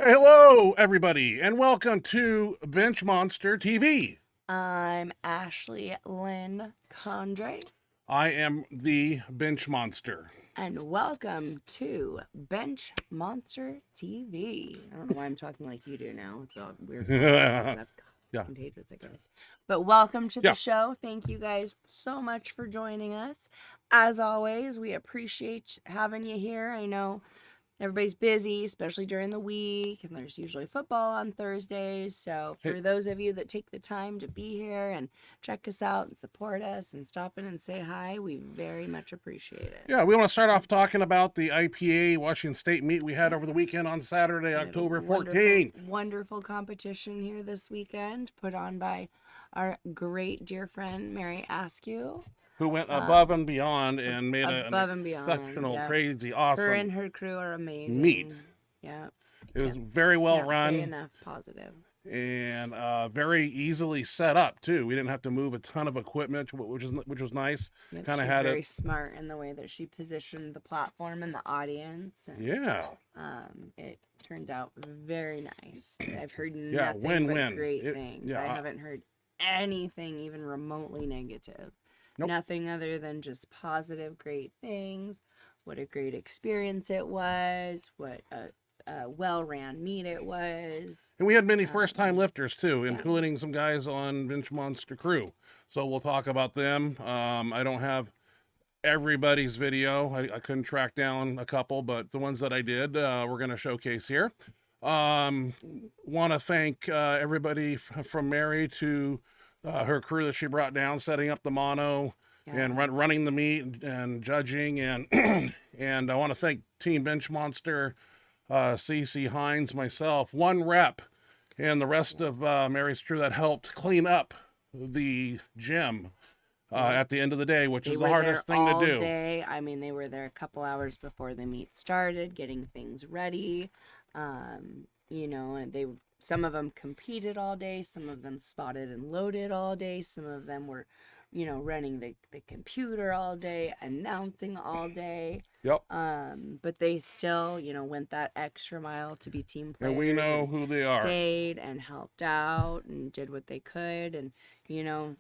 Hello, everybody, and welcome to Benchmonster TV. I'm Ashley Lynn Condre. I am the Bench Monster. And welcome to Benchmonster TV. I don't know why I'm talking like you do now. It's all weird. Yeah. Contagious, I guess. But welcome to the show. Thank you guys so much for joining us. As always, we appreciate having you here. I know everybody's busy, especially during the week, and there's usually football on Thursdays. So for those of you that take the time to be here and check us out and support us and stop in and say hi, we very much appreciate it. Yeah, we want to start off talking about the IPA Washington State meet we had over the weekend on Saturday, October 14th. Wonderful competition here this weekend, put on by our great dear friend, Mary Askew. Who went above and beyond and made an exceptional, crazy, awesome. Her and her crew are amazing. Meet. Yeah. It was very well run. Enough positive. And very easily set up too. We didn't have to move a ton of equipment, which was nice. Yep, kind of had very smart in the way that she positioned the platform and the audience. And, it turned out very nice. I've heard nothing but great things. I haven't heard anything even remotely negative. Nope. Nothing other than just positive, great things. What a great experience it was. What a well-ran meet it was. And we had many first-time lifters, too, including some guys on Benchmonster crew. So we'll talk about them. I don't have everybody's video. I couldn't track down a couple, but the ones that I did, we're going to showcase here. Want to thank everybody from Mary to her crew that she brought down, setting up the mono and running the meet and judging. And and I want to thank Team Benchmonster, CC, Hines, myself, One Rep, and the rest of Mary's crew that helped clean up the gym at the end of the day, which is the hardest thing to do. Day. I mean, they were there a couple hours before the meet started, getting things ready. And some of them competed all day, some of them spotted and loaded all day, some of them were, running the computer all day, announcing all day. Yep. But they still, went that extra mile to be team players. And we know who they are. Stayed and helped out and did what they could. And,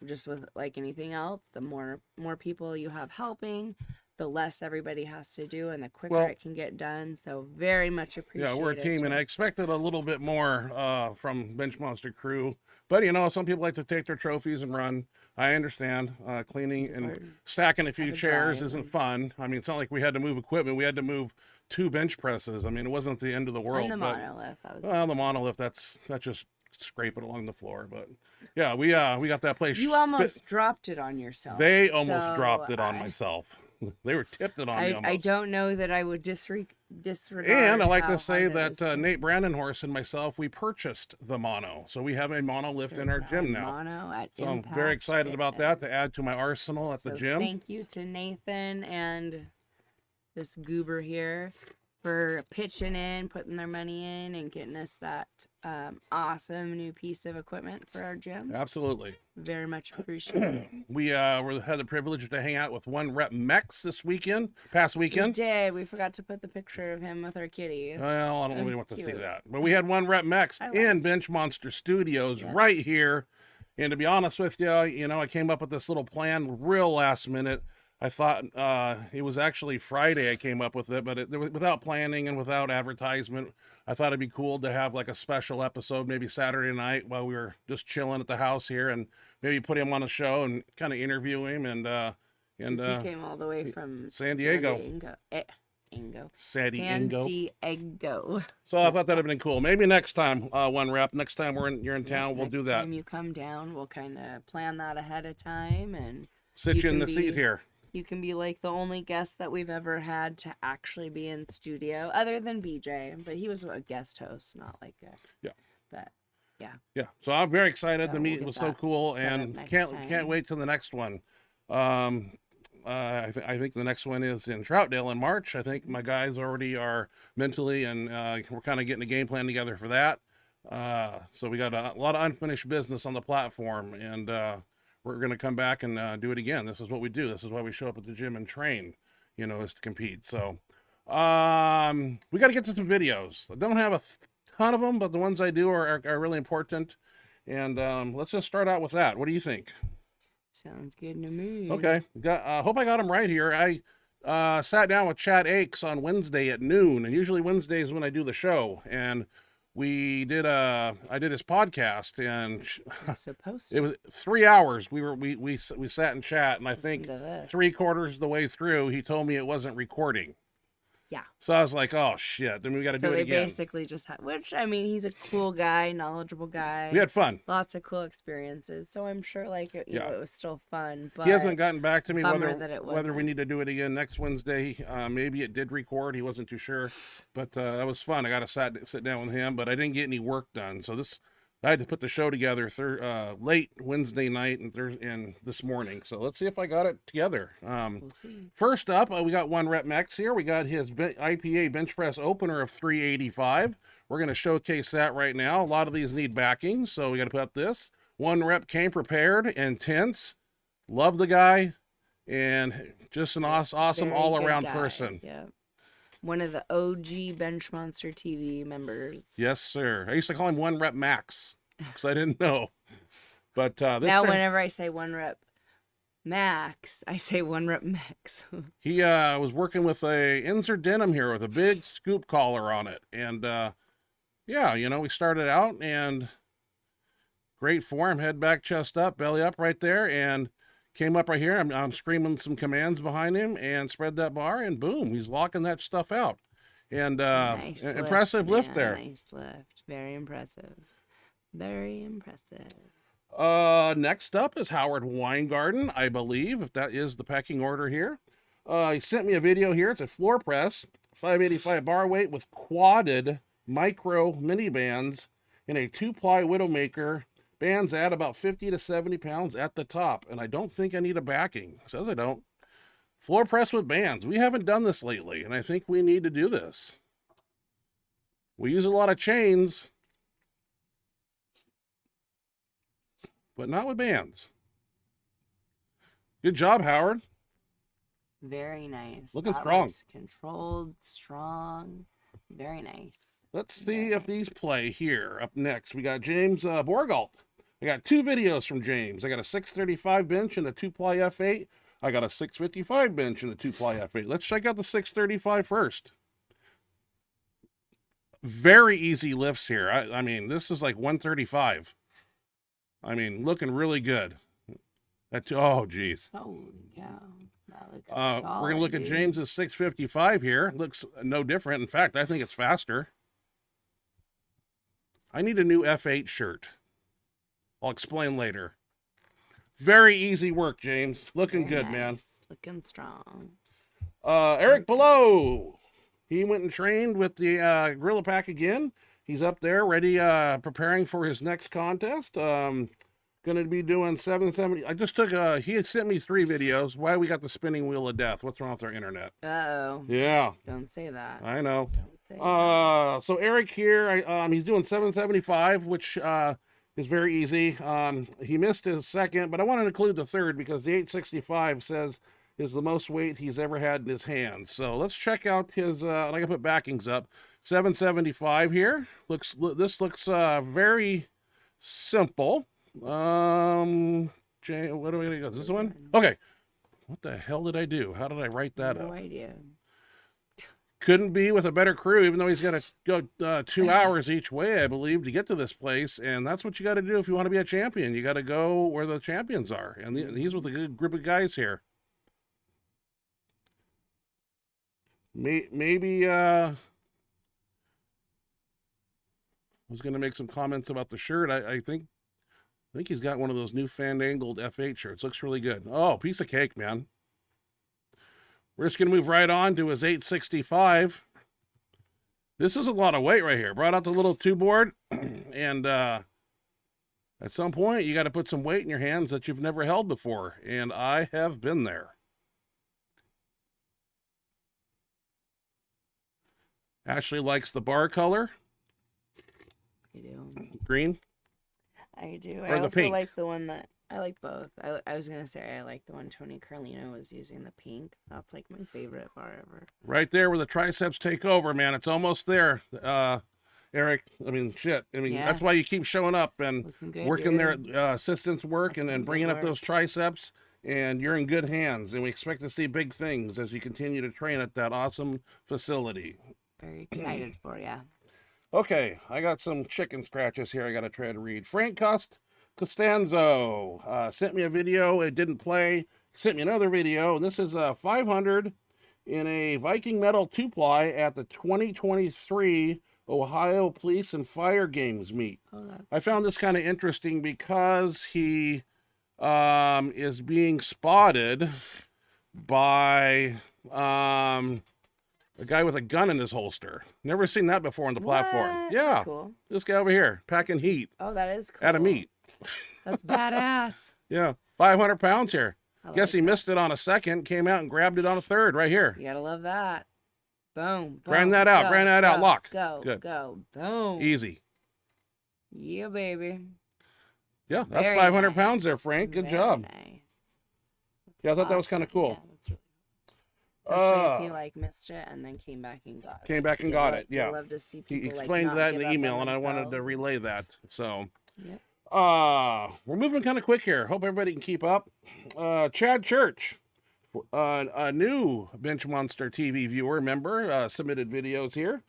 just with like anything else, the more people you have helping, the less everybody has to do and the quicker it can get done. So very much appreciated. Yeah, we're a team, and I expected a little bit more from Benchmonster crew. But, some people like to take their trophies and run. I understand. Cleaning and stacking a few chairs isn't fun. I mean, it's not like we had to move equipment. We had to move 2 bench presses. I mean, it wasn't the end of the world. And the monolith. The monolith, that's just scrape it along the floor. But, yeah, we got that place. You almost dropped it on yourself. They almost dropped it on myself. They were tipped it on me almost. I don't know that I would disregard. And I like to say that Nate Brandenhorst and myself, we purchased the mono. So we have a mono lift in our gym now. Mono at so I'm very excited about that, to add to my arsenal at the gym. Thank you to Nathan and this goober here for pitching in, putting their money in, and getting us that awesome new piece of equipment for our gym. Absolutely. Very much appreciated. We had the privilege to hang out with one Rep Mex past weekend. We did. We forgot to put the picture of him with our kitty. Well, I don't really want to see that. But we had one Rep Mex in Benchmonster Studios right here. And to be honest with you, I came up with this little plan real last minute. I thought it was actually Friday I came up with it, but without planning and without advertisement, I thought it'd be cool to have like a special episode, maybe Saturday night while we were just chilling at the house here, and maybe put him on a show and kind of interview him. And he came all the way from San Diego. San Diego. So I thought that'd have been cool. Maybe next time, One Rep. Next time you're in town, we'll do that. Next time you come down, we'll kind of plan that ahead of time and sit you in the seat here. You can be like the only guest that we've ever had to actually be in studio, other than BJ, but he was a guest host, not like a... Yeah. But, yeah. Yeah, so I'm very excited. The meet was so cool, and can't wait till the next one. I think the next one is in Troutdale in March. I think my guys already are mentally, and we're kind of getting a game plan together for that. So we got a lot of unfinished business on the platform, and we're going to come back and do it again. This is what we do. This is why we show up at the gym and train, is to compete. So we got to get to some videos. I don't have a ton of them, but the ones I do are really important. And let's just start out with that. What do you think? Sounds good to me. Okay. Hope I got them right here. I sat down with Chad Aches on Wednesday at noon, and usually Wednesdays when I do the show. And I did his podcast, and It's supposed to. it was 3 hours. We sat and chat, and I think Listen to this. 3/4 of the way through, he told me it wasn't recording. Yeah. So I was like, oh shit, then we got to So do it they again. basically just had, which, I mean, he's a cool guy, knowledgeable guy. We had fun. Lots of cool experiences. So I'm sure, like, you know, it was still fun. But He hasn't gotten back to me bummer that it whether we wasn't. need to do it again next Wednesday. Maybe it did record. He wasn't too sure, but that was fun. I got to sit down with him, but I didn't get any work done. So I had to put the show together late Wednesday night and this morning. So let's see if I got it together. We'll see. First up, we got one Rep Mex here. We got his IPA bench press opener of 385. We're going to showcase that right now. A lot of these need backing, so we got to put up this. One Rep came prepared, intense. Love the guy, and just an awesome Very all-around good guy. person. Yeah. One of the OG Benchmonster TV members. Yes, sir. I used to call him One Rep Max because I didn't know. But this Now, time, whenever I say one rep max, I say one rep max. he was working with a Inzer denim here with a big scoop collar on it. And yeah, you know, we started out and great form, head back, chest up, belly up right there, and came up right here. I'm screaming some commands behind him and spread that bar, and boom, he's locking that stuff out. And Nice impressive lift man. there. Nice lift. Very impressive. Very impressive. Next up is Howard Weingarten, I believe, if that is the pecking order here. He sent me a video here. It's a floor press, 585 bar weight with quadded micro mini bands in a 2-ply Widowmaker. Bands at about 50 to 70 pounds at the top, and I don't think I need a backing. It says I don't. Floor press with bands. We haven't done this lately, and I think we need to do this. We use a lot of chains, but not with bands. Good job, Howard. Very nice. Looking That strong. looks controlled, strong. Very nice. Let's see if these play here. Up next, we got James Borgalt. I got 2 videos from James. I got a 635 bench and a 2-ply F8. I got a 655 bench and a 2-ply F8. Let's check out the 635 first. Very easy lifts here. I mean, this is like 135. I mean, looking really good. Oh, geez. Holy cow. That looks We're solid, going to look at dude. James's 655 here. Looks no different. In fact, I think it's faster. I need a new F8 shirt. I'll explain later. Very easy work, James. Looking Very good, man. nice. Looking strong. Eric Below. He went and trained with the Gorilla Pack again. He's up there ready, preparing for his next contest. Going to be doing 770. I just took he had sent me 3 videos. Why we got the spinning wheel of death? What's wrong with our internet? Uh-oh. Yeah, Don't say that. I know. Don't say that. So Eric here, he's doing 775, which is very easy. He missed his second, but I want to include the third because the 865 says is the most weight he's ever had in his hands. So let's check out his, and I can put backings up. 775 here. This looks very simple. Jay, what do we got? This one? Okay. What the hell did I do? How did I write that up? No idea. Couldn't be with a better crew, even though he's got to go 2 hours each way, I believe, to get to this place. And that's what you got to do if you want to be a champion. You got to go where the champions are. And he's with a good group of guys here. Maybe I was going to make some comments about the shirt. I think he's got one of those new fan-angled F8 shirts. Looks really good. Oh, piece of cake, man. We're just going to move right on to his 865. This is a lot of weight right here. Brought out the little 2-board, and at some point, you got to put some weight in your hands that you've never held before, and I have been there. Ashley likes the bar color. I do. Green. I do. Or I the also pink. like the one that I like both. I was gonna say I like the one Tony Carino was using, the pink. That's like my favorite bar ever. Right there where the triceps take over, man. It's almost there. Eric. I mean, shit. I mean, Yeah. that's why you keep showing up and Looking good, working dude. their assistance work, That's and some then good bringing up work. those triceps. And you're in good hands, and we expect to see big things as you continue to train at that awesome facility. Very excited for you. Okay, I got some chicken scratches here I got to try to read. Frank Costanzo sent me a video. It didn't play. Sent me another video. This is 500 in a Viking Metal 2-ply at the 2023 Ohio Police and Fire Games meet. Oh, that's I found this kind of interesting because he is being spotted by a guy with a gun in his holster. Never seen that before on the platform. What? Yeah, That's cool. this guy over here packing heat Oh, that is cool. at a meet. That's badass. Yeah, 500 pounds here. I Guess he like that. missed it on a second, came out and grabbed it on a third right here. You gotta love that. Boom. Grind boom, that out, go, grind that out, go, lock. Go. Good. Go. Boom. Easy. Yeah, baby. Yeah, that's Very 500 nice. pounds there, Frank. Good Very job. Nice. Yeah, I thought that was kind of Awesome. cool. Yeah, that's really cool. Especially if he like missed it and then came back and got it. Came back and You got love- it. Yeah. you love to see He people explained like, that not in the give up email, on and I wanted to themselves. relay that. So, Yep. we're moving kind of quick here. Hope everybody can keep up. Chad Church, a new Benchmonster TV viewer member, submitted videos here.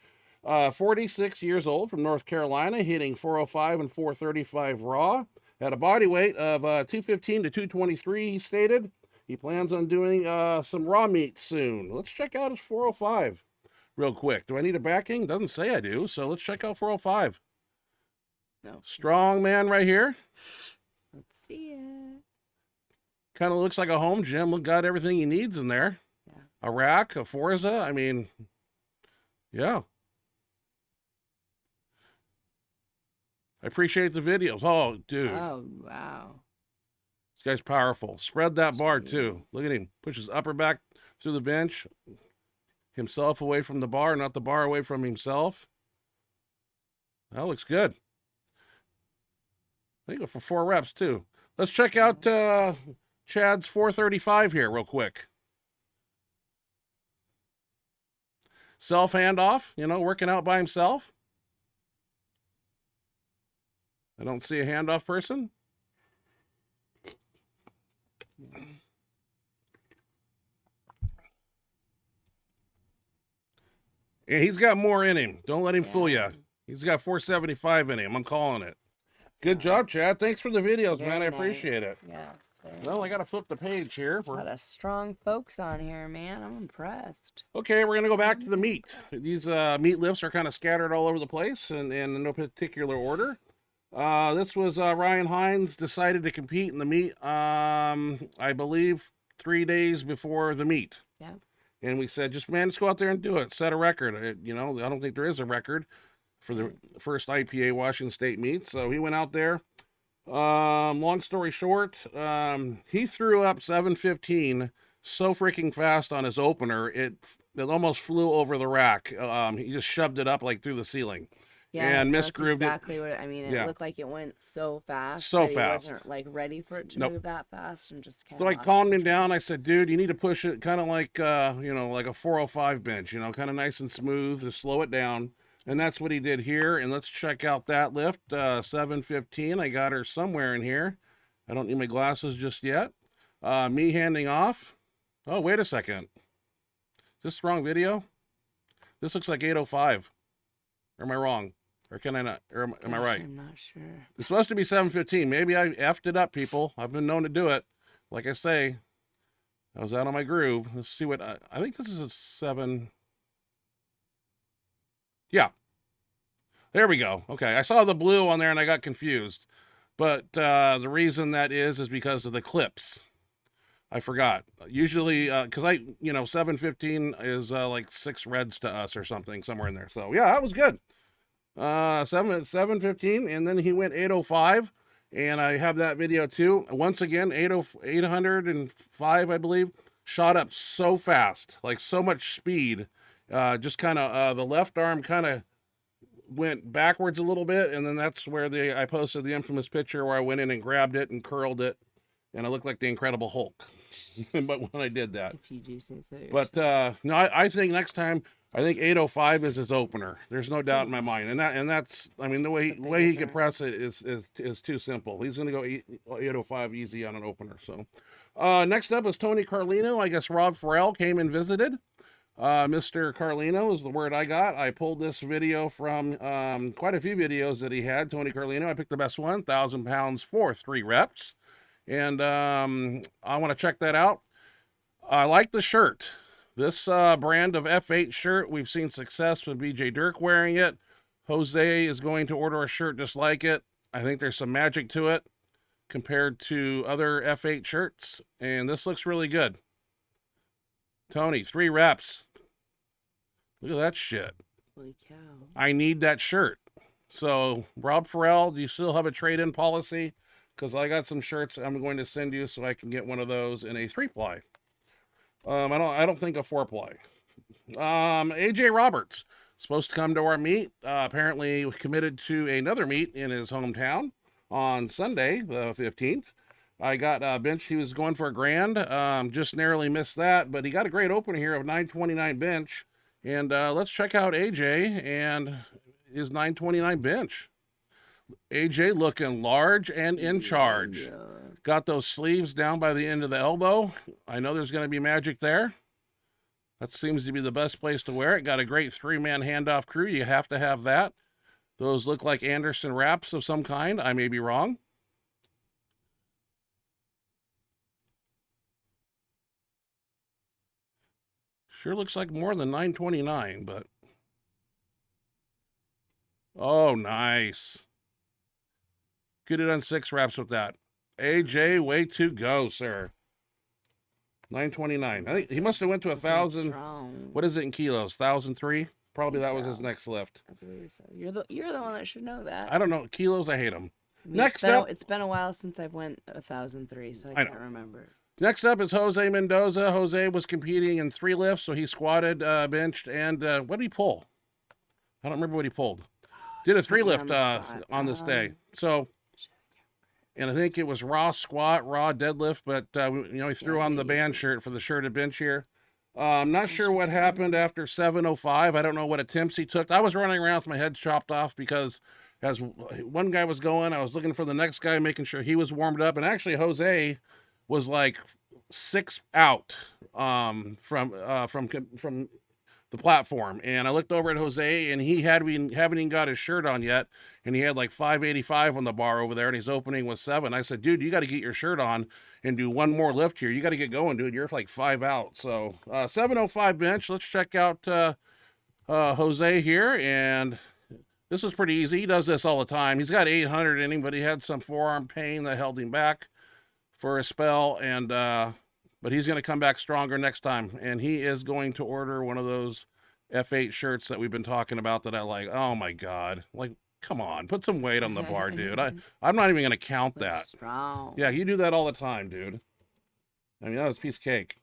46 years old from North Carolina, hitting 405 and 435 raw. At a body weight of 215 to 223, he stated. He plans on doing some raw meat soon. Let's check out his 405 real quick. Do I need a backing? Doesn't say I do, so let's check out 405. No. Strong man right here. Let's see it. Kind of looks like a home gym. Got everything he needs in there. Yeah. A rack, a Forza. I mean, yeah. I appreciate the videos. Oh, dude. Oh, wow. This guy's powerful. Spread that bar, too. Jeez. Look at him. Push his upper back through the bench. Himself away from the bar, not the bar away from himself. That looks good. I think go for 4 reps, too. Let's check out Chad's 435 here real quick. Self handoff, working out by himself. I don't see a handoff person. And he's got more in him. Don't let him fool you. He's got 475 in him. I'm calling it. Good job, Chad. Thanks for the videos, man. I Very nice. appreciate it. Yes. Well, I got to flip the page here. A lot of strong folks on here, man. I'm impressed. Okay, we're going to go back to the meat. These meat lifts are kind of scattered all over the place and in no particular order. This was Ryan Hines decided to compete in the meet, I believe, 3 days before the meet. Yeah. And we said, just go out there and do it. Set a record. I don't think there is a record for the first IPA Washington State meet. So he went out there. Long story short, he threw up 715 so freaking fast on his opener. It almost flew over the rack. He just shoved it up like through the ceiling. Yeah, And that's misgrooved it. exactly what it Yeah. looked like. It went so fast. So that he fast. wasn't like ready for it to Nope. move that fast, and just kind So of I calmed him down. I said, dude, you need to push it kind of like, like a 405 bench, kind of nice and smooth to slow it down. And that's what he did here. And let's check out that lift, 715. I got her somewhere in here. I don't need my glasses just yet. Me handing off. Oh, wait a second. Is this the wrong video? This looks like 805. Or am I wrong? Or can I not? Or am I right? I'm not sure. It's supposed to be 715. Maybe I effed it up, people. I've been known to do it. Like I say, I was out on my groove. Let's see what I think this is a 7. Yeah. There we go. Okay. I saw the blue on there and I got confused. But the reason that is because of the clips. I forgot. Usually, because 715 is like 6 reds to us or something, somewhere in there. So, yeah, that was good. 715, and then he went 805, and I have that video too. Once again, 805, I believe, shot up so fast, like so much speed. Just kind of the left arm kind of went backwards a little bit, and then that's where I posted the infamous picture where I went in and grabbed it and curled it, and I looked like the Incredible Hulk. But when I did that, If you do say so. but no, I think next time I think 805 is his opener. There's no doubt in my mind, and that's I mean the way he can press it is too simple. He's going to go 805 easy on an opener. So next up is Tony Carlino. I guess Rob Farrell came and visited. Mr. Carlino is the word I got. I pulled this video from quite a few videos that he had. Tony Carlino. I picked the best one, 1,000 pounds for 3 reps, and I want to check that out. I like the shirt. This brand of F8 shirt, we've seen success with BJ Dirk wearing it. Jose is going to order a shirt just like it. I think there's some magic to it compared to other F8 shirts, and this looks really good. Tony, 3 reps. Look at that shit. Holy cow. I need that shirt. So, Rob Farrell, do you still have a trade-in policy? Because I got some shirts I'm going to send you so I can get one of those in a 3-ply. I don't think a 4-ply. AJ Roberts supposed to come to our meet. Apparently committed to another meet in his hometown on Sunday, the 15th. I got bench. He was going for a grand. Just narrowly missed that, but he got a great opener here of 929 bench. And let's check out AJ and his 929 bench. AJ looking large and in charge. Yeah. Got those sleeves down by the end of the elbow. I know there's going to be magic there. That seems to be the best place to wear it. Got a great 3-man handoff crew. You have to have that. Those look like Anderson wraps of some kind. I may be wrong. Sure looks like more than 929, but... Oh, nice. Could have done 6 reps with that. AJ, way to go, sir. 929. I think he must have went to 1,000. What is it in kilos? 1,003? Probably that was his next lift. I believe so. You're the one that should know that. I don't know. Kilos, I hate them. I mean, Next up, it's been a while since I've went 1,003, so I can't remember. Next up is Jose Mendoza. Jose was competing in 3 lifts, so he squatted, benched, and what did he pull? I don't remember what he pulled. Did a 3 lift on this day. So... And I think it was raw squat, raw deadlift, but, he threw on the band shirt for the shirted bench here. I'm not sure what happened after 7:05. I don't know what attempts he took. I was running around with my head chopped off because as one guy was going, I was looking for the next guy, making sure he was warmed up. And actually, Jose was like 6 out from the platform, and I looked over at Jose, and he haven't even got his shirt on yet, and he had like 585 on the bar over there, and his opening was 7. I said, dude, you got to get your shirt on and do one more lift here. You got to get going, dude. You're like 5 out. So 705 bench. Let's check out Jose here, and this was pretty easy. He does this all the time. He's got 800 in him, but he had some forearm pain that held him back for a spell, and but he's going to come back stronger next time, and he is going to order one of those F8 shirts that we've been talking about that I like. Oh, my God. Like, come on. Put some weight on the bar, dude. I'm not even going to count that. Strong. Yeah, you do that all the time, dude. I mean, that was a piece of cake.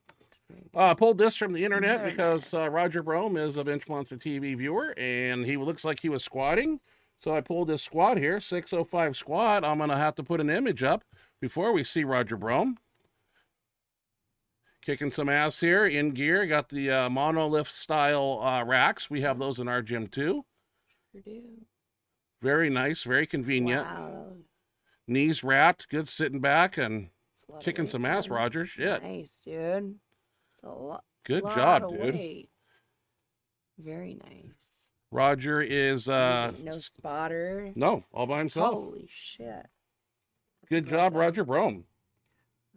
I pulled this from the internet because Roger Broome is a Benchmonster TV viewer, and he looks like he was squatting. So I pulled this squat here, 605 squat. I'm going to have to put an image up before we see Roger Broome. Kicking some ass here in gear. Got the monolift style racks. We have those in our gym too. Sure do. Very nice, very convenient. Wow. Knees wrapped, good sitting back and kicking some ass, Roger. Shit. Nice, dude. It's a good lot job, of dude. Weight. Very nice. Roger is no spotter. No, all by himself. Holy shit. That's good job, Roger Broome.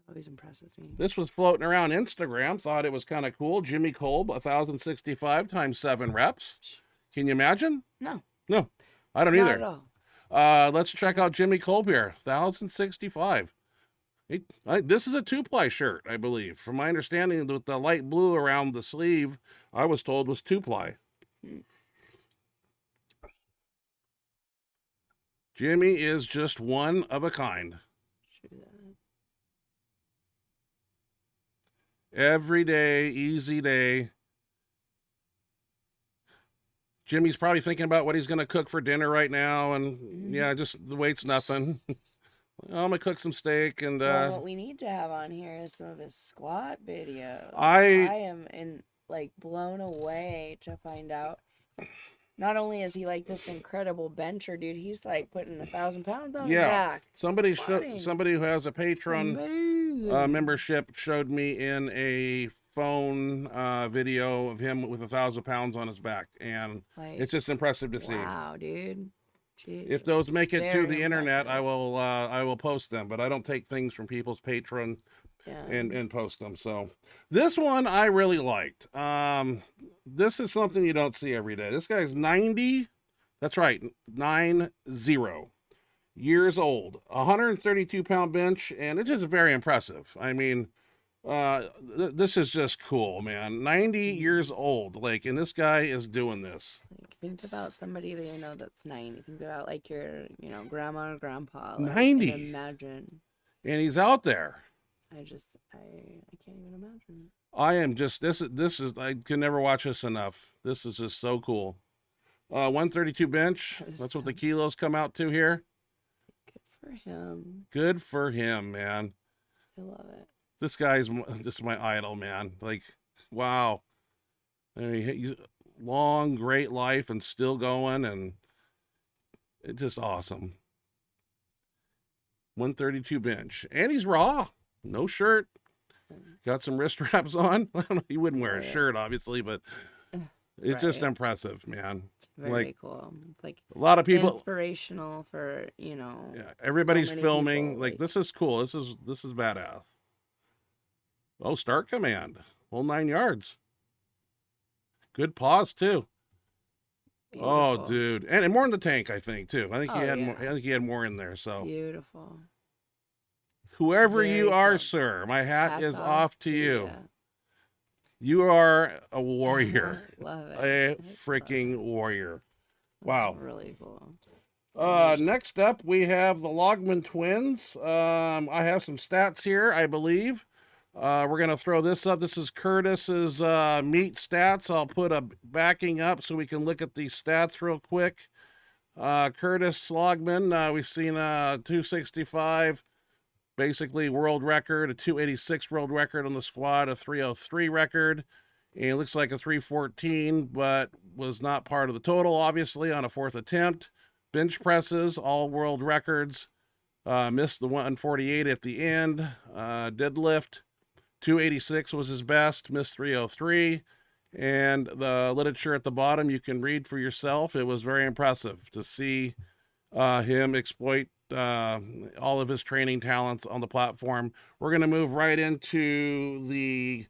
Always impresses me. This was floating around Instagram. Thought it was kind of cool. Jimmy Kolb, 1,065 times 7 reps. Can you imagine? No. No, I don't Not either. at all. Let's check out Jimmy Kolb here. 1,065. This is a 2-ply shirt, I believe. From my understanding, with the light blue around the sleeve, I was told was 2-ply. Jimmy is just one of a kind. Every day, easy day. Jimmy's probably thinking about what he's going to cook for dinner right now, and yeah, just the weight's nothing. I'm going to cook some steak, and well, what we need to have on here is some of his squat videos. I am in like blown away to find out. Not only is he like this incredible bencher, dude, he's like putting 1,000 pounds on his back. Somebody who has a Patreon membership showed me in a phone video of him with 1,000 pounds on his back, and like, it's just impressive to see. Wow, dude. Jesus. If those make it to the internet, I will post them, but I don't take things from people's Patreon and post them. So this one I really liked. This is something you don't see every day. This guy's 90. That's right, 90 years old, 132-pound bench, and it's just very impressive. I mean, this is just cool, man. 90 years old, like, and this guy is doing this. Like, think about somebody that you know that's 90. Think about like your, grandma or grandpa. Like, 90. Imagine. And he's out there. I can't even imagine. I am just this is I can never watch this enough. This is just so cool. 132 bench. That's what the kilos come out to here. Good for him. Good for him, man. I love it. This guy's just my idol, man. Like, wow. I mean, he's long, great life and still going, and it's just awesome. 132 bench, and he's raw. No shirt. Got some wrist wraps on. I don't know. He wouldn't wear a shirt, obviously, but it's just impressive, man. It's very cool. It's like a lot of people inspirational for, Yeah, everybody's filming. People, like, this is cool. This is badass. Oh, start command. Whole 9 yards. Good pause too. Beautiful. Oh, dude. And more in the tank, I think, too. I think he had more. I think he had more in there. So beautiful. Whoever you are, sir, my hat is off to you. You are a warrior. Love it. A freaking warrior. Wow. That's really cool. Next up, we have the Logman twins. I have some stats here, I believe. We're going to throw this up. This is Curtis's meat stats. I'll put a backing up so we can look at these stats real quick. Curtis Logman, we've seen 265, basically world record, a 286 world record on the squat, a 303 record. And it looks like a 314, but was not part of the total, obviously, on a fourth attempt. Bench presses, all world records. Missed the 148 at the end. Deadlift. 286 was his best, missed 303, and the literature at the bottom you can read for yourself. It was very impressive to see him exploit all of his training talents on the platform. We're going to move right into the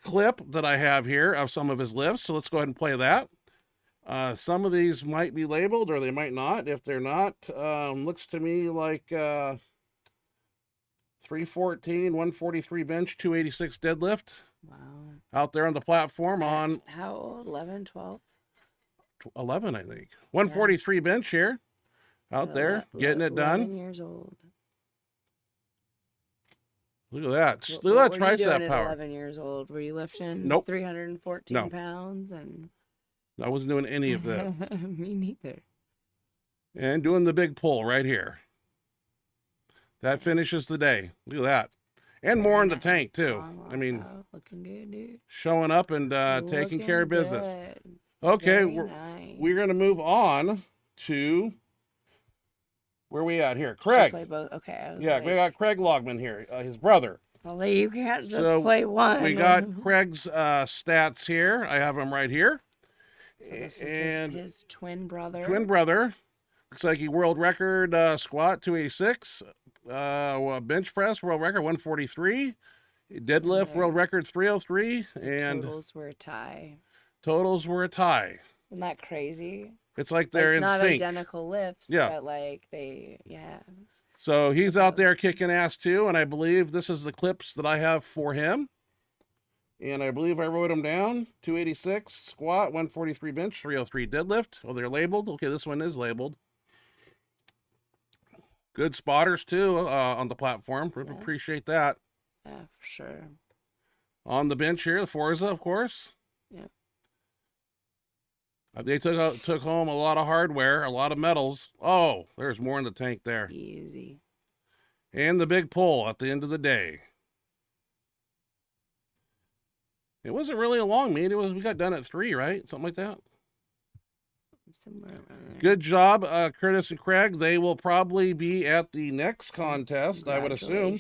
clip that I have here of some of his lifts, so let's go ahead and play that. Some of these might be labeled or they might not. If they're not, looks to me like 314, 143 bench, 286 deadlift. Wow. Out there on the platform on... How old? 11, 12? 11, I think. 143 bench here. Out there, getting it done. 11 years old. Look at that. Look at that tricep power. 11 years old. Were you lifting 314 pounds? And I wasn't doing any of that. Me neither. And doing the big pull right here. That finishes the day. Look at that. And more in the tank, too. I mean, looking good, dude. Showing up and taking care of business. Okay, we're going to move on to... Where are we at here? Craig. Okay. We got Craig Logman here, his brother. Well, you can't just play one. We got Craig's stats here. I have them right here. So this is his twin brother. Twin brother. Looks like he world record squat 286. Bench press world record 143. Deadlift world record 303. And totals were a tie. Isn't that crazy? It's like they're in not sync. Identical lifts, but like So he's out there kicking ass too, and I believe this is the clips that I have for him. And I believe I wrote them down. 286 squat, 143 bench, 303 deadlift. Oh, they're labeled. Okay, this one is labeled. Good spotters too on the platform. Yeah. Appreciate that. Yeah, for sure. On the bench here, the Forza, of course. Yeah. They took home a lot of hardware, a lot of medals. Oh, there's more in the tank there. Easy. And the big pull at the end of the day. It wasn't really a long meet. We got done at 3, right? Something like that. Somewhere around there. Good job, Curtis and Craig. They will probably be at the next contest, I would assume.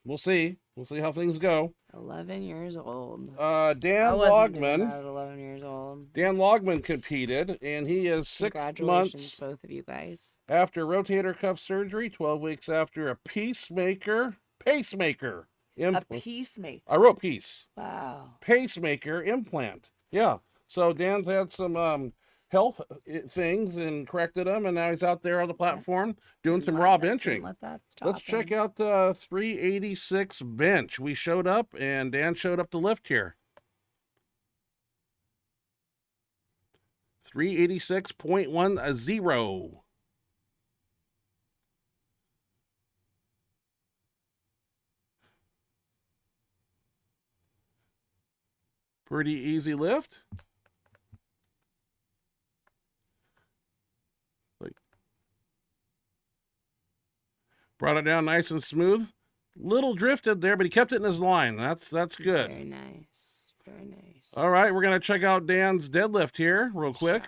We'll see. We'll see how things go. 11 years old. Dan I wasn't doing Logman. that at 11 years old. Dan Logman competed, and he is 6 Congratulations, months both of you guys. after rotator cuff surgery, 12 weeks after a pacemaker. A peacemaker. I wrote peace. Wow. Pacemaker implant. Yeah. So Dan's had some health things and corrected them, and now he's out there on the platform doing some raw benching. Let that stop. Let's check out the 386 bench. We showed up, and Dan showed up to lift here. 386.10. Pretty easy lift. Brought it down nice and smooth. Little drifted there, but he kept it in his line. That's good. Very nice. Very nice. All right, we're going to check out Dan's deadlift here real quick.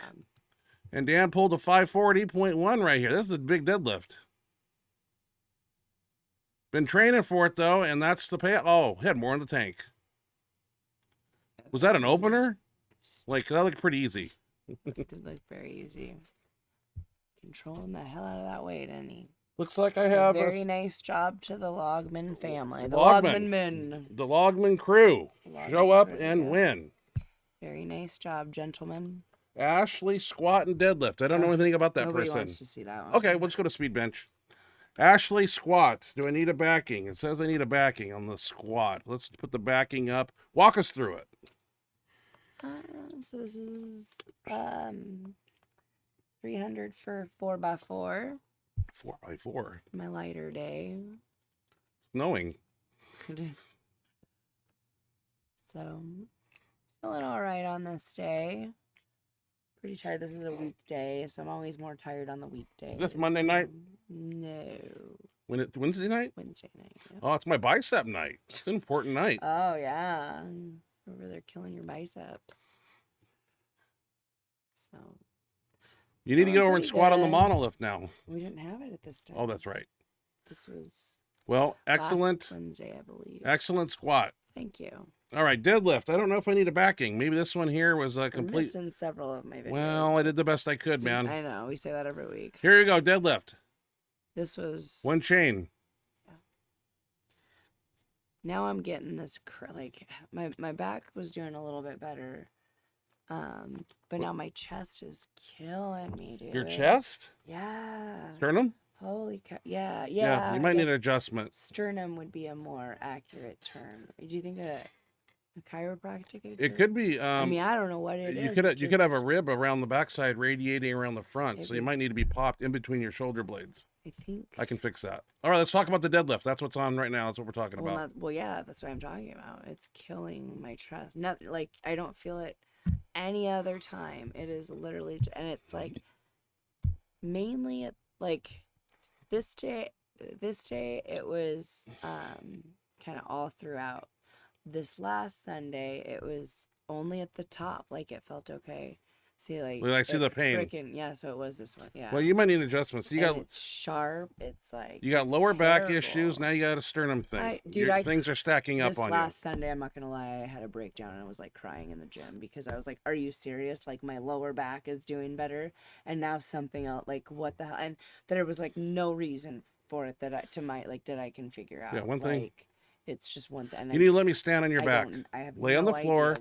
And Dan pulled a 540.1 right here. This is a big deadlift. Been training for it, though, and that's the pay. Oh, he had more in the tank. Was that an opener? Like, that looked pretty easy. It did look very easy. Controlling the hell out of that weight, didn't he? Looks like I have a very nice job to the Logman family. The Logman men. The Logman crew. Show up and win. Very nice job, gentlemen. Ashley squat and deadlift. I don't know anything about that Nobody person. wants to see that one. Okay, let's go to speed bench. Ashley squat. Do I need a backing? It says I need a backing on the squat. Let's put the backing up. Walk us through it. So this is 300 for 4x4. 4x4. My lighter day. Snowing. It is. So, feeling all right on this day. Pretty tired. This is a weekday, so I'm always more tired on the weekday. Is this Monday night? No. Wednesday night? Wednesday night. Yeah. Oh, it's my bicep night. It's an important night. Oh, yeah. Over there killing your biceps. So. You need to get over and squat on the monolift now. We didn't have it at this time. Oh, that's right. This was well, excellent. last Wednesday, I believe. Excellent squat. Thank you. All right, deadlift. I don't know if I need a backing. Maybe this one here was a complete. I'm missing several of my videos. Well, I did the best I could, man. I know. We say that every week. Here you go, deadlift. This was one chain. Yeah. Now I'm getting this like my back was doing a little bit better. But now my chest is killing me, dude. Your chest? Yeah. Sternum? Holy cow. Yeah. Yeah, you might need an adjustment. Sternum would be a more accurate term. Do you think a chiropractic? It could be. I mean, I don't know what it is. You could have a rib around the backside radiating around the front, so you might need to be popped in between your shoulder blades. I think. I can fix that. All right, let's talk about the deadlift. That's what's on right now. That's what we're talking about. Well, yeah, that's what I'm talking about. It's killing my chest. Nothing like I don't feel it any other time. It is literally, and it's like mainly like this day it was kind of all throughout. This last Sunday it was only at the top, like it felt okay. See, like I see the pain. Yeah, so it was this one. Yeah. Well, you might need adjustments. It's sharp. It's like you got lower back issues. Now you got a sternum thing. Things are stacking up on you. This last Sunday, I'm not gonna lie, I had a breakdown and I was like crying in the gym because I was like, "Are you serious? Like my lower back is doing better, and now something else. Like what the hell?" And there was like no reason for it that I can figure out. Yeah, one thing. Like, it's just one thing. You need to let me stand on your back. I have lay on the floor.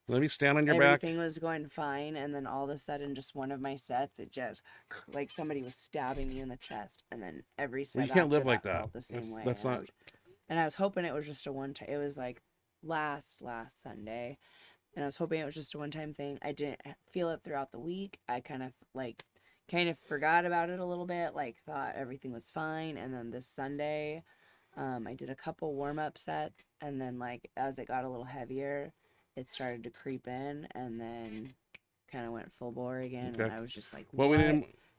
Let me stand on your back. Everything was going fine, and then all of a sudden, just one of my sets, it just like somebody was stabbing me in the chest, and then every set. Well, you can't live like that. Felt the same way. That's not. And I was hoping it was just a one time. It was like last Sunday, and I was hoping it was just a one-time thing. I didn't feel it throughout the week. I kind of forgot about it a little bit. Like thought everything was fine, and then this Sunday, I did a couple warm-up sets, and then like as it got a little heavier, it started to creep in, and then kind of went full bore again. Okay. And I was just like, what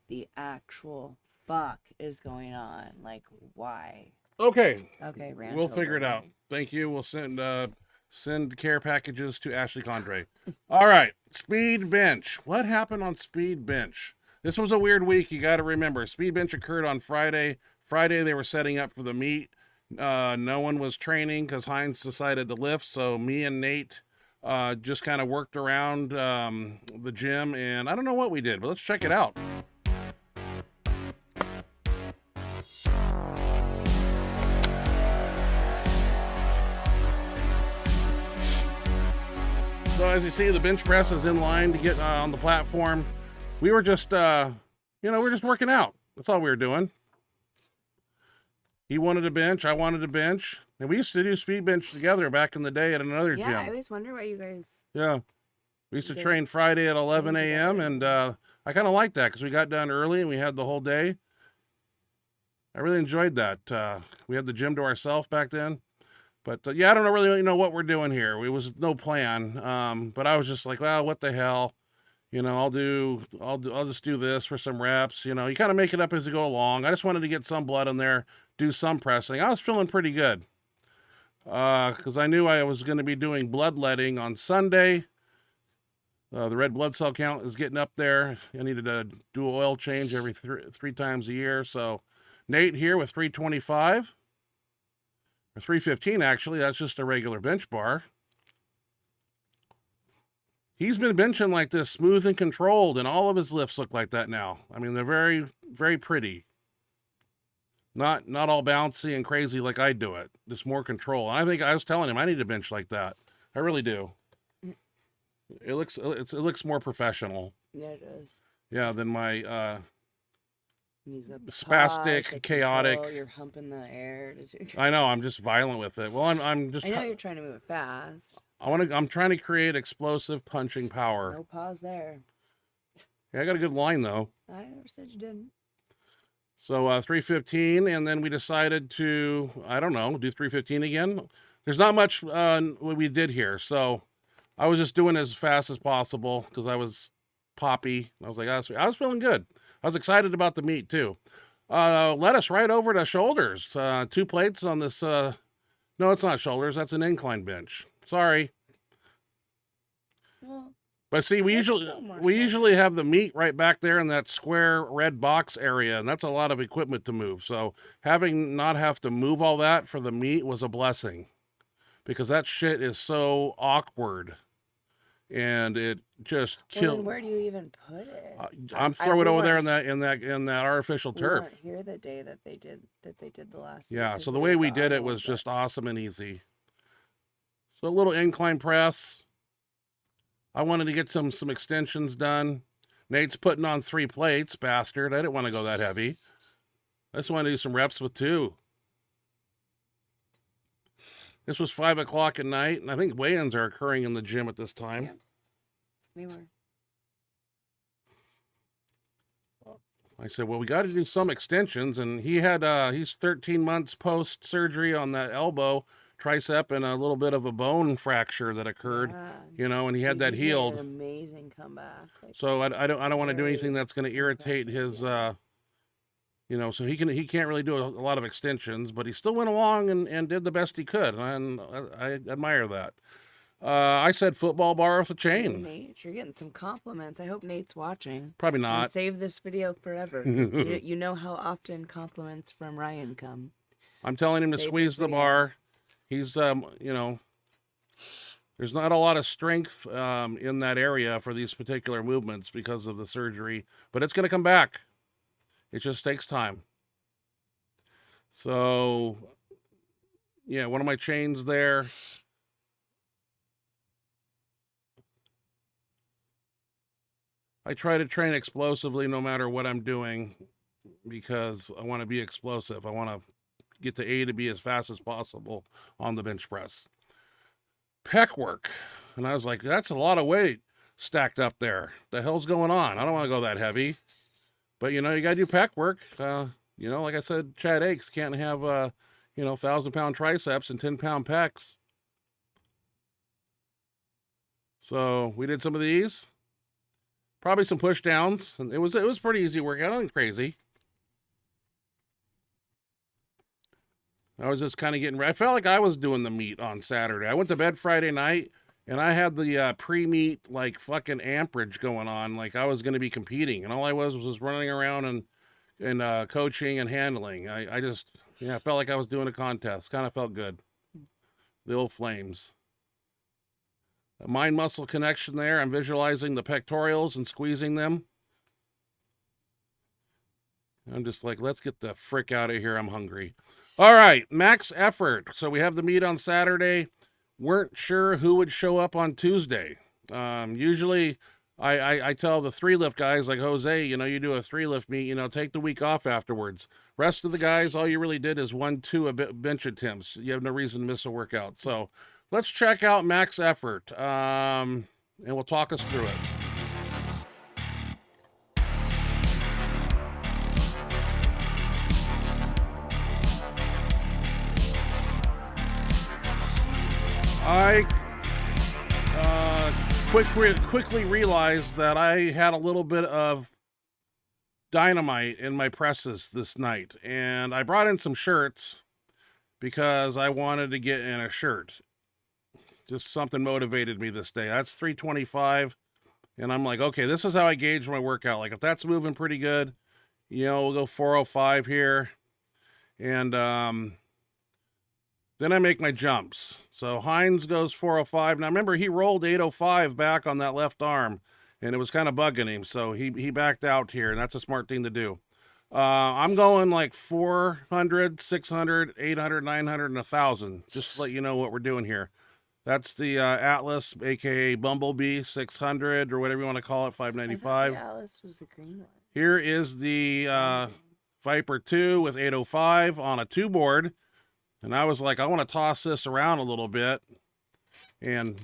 the actual fuck is going on? Like, why? Okay. Okay, we'll figure it out. Thank you. We'll send Send care packages to Ashley Condre. All right, speed bench. What happened on speed bench? This was a weird week. You got to remember, speed bench occurred on Friday. Friday they were setting up for the meet. No one was training because Hines decided to lift. So me and Nate just kind of worked around the gym, and I don't know what we did, but let's check it out. So as you see, the bench press is in line to get on the platform. We were just, we're just working out. That's all we were doing. He wanted a bench. I wanted a bench. And we used to do speed bench together back in the day at another gym. Yeah, I always wonder why you guys... Yeah. We used to train Friday at 11 a.m. And I kind of liked that because we got done early and we had the whole day. I really enjoyed that. We had the gym to ourselves back then. But yeah, I don't really know what we're doing here. It was no plan. But I was just like, well, what the hell? I'll just do this for some reps. You kind of make it up as you go along. I just wanted to get some blood in there, do some pressing. I was feeling pretty good. Because I knew I was going to be doing bloodletting on Sunday. The red blood cell count is getting up there. I needed to do an oil change every three times a year. So Nate here with 325. Or 315, actually. That's just a regular bench bar. He's been benching like this, smooth and controlled, and all of his lifts look like that now. I mean, they're very, very pretty. Not all bouncy and crazy like I do it. Just more control. And I think I was telling him I need to bench like that. I really do. It looks more professional. Yeah, it does. Yeah, than my spastic, spastic, chaotic. Control, you're humping the air. I know. I'm just violent with it. Well, I'm just. I know you're trying to move it fast. I'm trying to create explosive punching power. No pause there. Yeah, I got a good line though. I never said you didn't. So 315, and then we decided to, I don't know, do 315 again. There's not much what we did here, so I was just doing as fast as possible because I was poppy. I was like, I was feeling good. I was excited about the meet too. Led us right over to shoulders. 2 plates on this. No, it's not shoulders. That's an incline bench. Sorry. Well, but see, we usually have the meat right back there in that square red box area, and that's a lot of equipment to move. So having not have to move all that for the meat was a blessing, because that shit is so awkward, and it just killed. Where do you even put it? I'm throwing it over there in that artificial turf. We weren't here the day that they did the last. Yeah, so the way we did it was just awesome and easy. So a little incline press. I wanted to get some extensions done. Nate's putting on 3 plates, bastard. I didn't want to go that heavy. I just want to do some reps with 2. This was 5 o'clock at night, and I think weigh-ins are occurring in the gym at this time. Yeah, they were. I said, well, we got to do some extensions, and he's 13 months post-surgery on that elbow, tricep, and a little bit of a bone fracture that occurred, and he had that healed. An amazing comeback. So I don't want to do anything that's going to irritate his, so he can't really do a lot of extensions, but he still went along and did the best he could, and I admire that. I said football bar with a chain. Nate, you're getting some compliments. I hope Nate's watching. Probably not. And save this video forever. You know how often compliments from Ryan come. I'm telling him to squeeze the bar. He's, there's not a lot of strength in that area for these particular movements because of the surgery, but it's going to come back. It just takes time. So, yeah, one of my chains there. I try to train explosively no matter what I'm doing because I want to be explosive. I want to get to A to B as fast as possible on the bench press. Pec work. And I was like, that's a lot of weight stacked up there. The hell's going on? I don't want to go that heavy. But, you got to do pec work. Like I said, Chad Aches can't have, 1,000-pound triceps and 10-pound pecs. So we did some of these. Probably some push downs. And it was pretty easy workout. Nothing crazy. I was just kind of getting ready. I felt like I was doing the meet on Saturday. I went to bed Friday night, and I had the pre-meet, like, fucking amperage going on. Like, I was going to be competing, and all I was running around and coaching and handling. I just, I felt like I was doing a contest. Kind of felt good. The old flames. A mind-muscle connection there. I'm visualizing the pectorals and squeezing them. I'm just like, let's get the frick out of here. I'm hungry. All right, max effort. So we have the meet on Saturday. Weren't sure who would show up on Tuesday. Usually I tell the 3-lift guys like Jose, you do a 3-lift meet, take the week off afterwards. Rest of the guys, all you really did is 1-2 bench attempts. You have no reason to miss a workout. So let's check out max effort, and we'll talk us through it. I quickly realized that I had a little bit of dynamite in my presses this night, and I brought in some shirts because I wanted to get in a shirt. Just something motivated me this day. That's 325, and I'm like, okay, this is how I gauge my workout. Like, if that's moving pretty good, we'll go 405 here, and then I make my jumps. So Hines goes 405. Now remember, he rolled 805 back on that left arm, and it was kind of bugging him. So he backed out here, and that's a smart thing to do. I'm going like 400, 600, 800, 900, and 1,000. Just to let you know what we're doing here. That's the Atlas, aka Bumblebee 600, or whatever you want to call it, 595. The Atlas was the green one. Here is the Viper 2 with 805 on a 2-board. And I was like, I want to toss this around a little bit and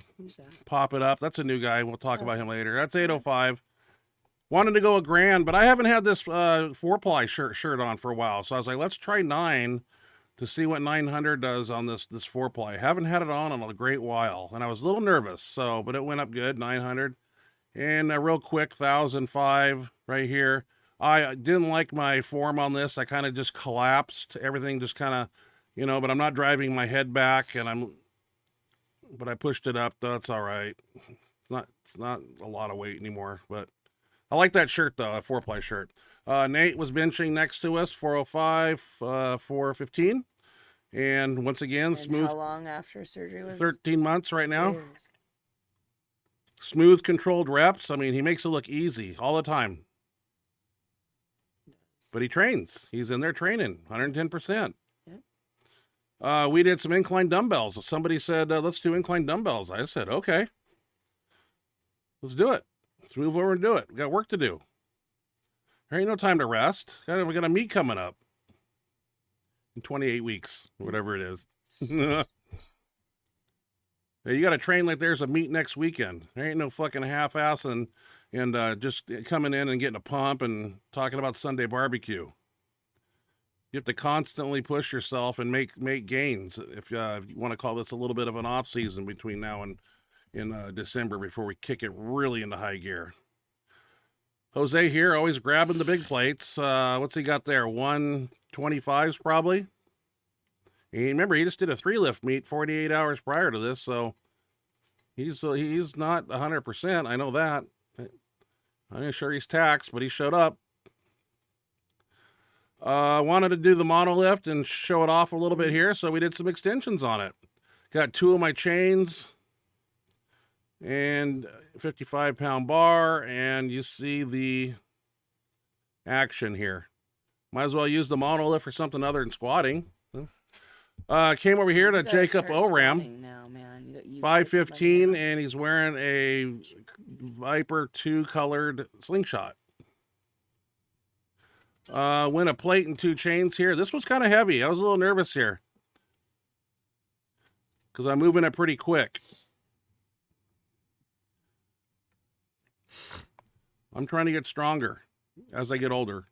pop it up. That's a new guy. We'll talk about him later. That's 805. Wanted to go a grand, but I haven't had this 4-ply shirt on for a while. So I was like, let's try 9 to see what 900 does on this 4-ply. Haven't had it on in a great while. And I was a little nervous, but it went up good, 900. And real quick, 1,005 right here. I didn't like my form on this. I kind of just collapsed. Everything just kind of... but I'm not driving my head back, but I pushed it up. That's all right. It's not a lot of weight anymore, but I like that shirt though, a 4-ply shirt. Nate was benching next to us, 405, 415. And once again, smooth. How long after surgery was? 13 months right now. Smooth, controlled reps. I mean, he makes it look easy all the time. But he trains. He's in there training, 110%. We did some incline dumbbells. Somebody said, let's do incline dumbbells. I said, okay, let's do it. Let's move over and do it. We got work to do. There ain't no time to rest. We got a meet coming up in 28 weeks, whatever it is. You got to train like there's a meet next weekend. There ain't no fucking half-ass and just coming in and getting a pump and talking about Sunday barbecue. You have to constantly push yourself and make gains if you want to call this a little bit of an off season between now and in December before we kick it really into high gear. Jose here, always grabbing the big plates. What's he got there? 125s probably. And remember, he just did a 3-lift meet 48 hours prior to this, so he's not 100%. I know that. I'm not sure he's taxed, but he showed up. Wanted to do the monolift and show it off a little bit here, so we did some extensions on it. Got 2 of my chains and 55-pound bar, and you see the action here. Might as well use the monolift for something other than squatting. Came over here to Jacob Oram, now, man. 515, and he's wearing a Viper 2 colored slingshot. Went a plate and 2 chains here. This was kind of heavy. I was a little nervous here because I'm moving it pretty quick. I'm trying to get stronger as I get older.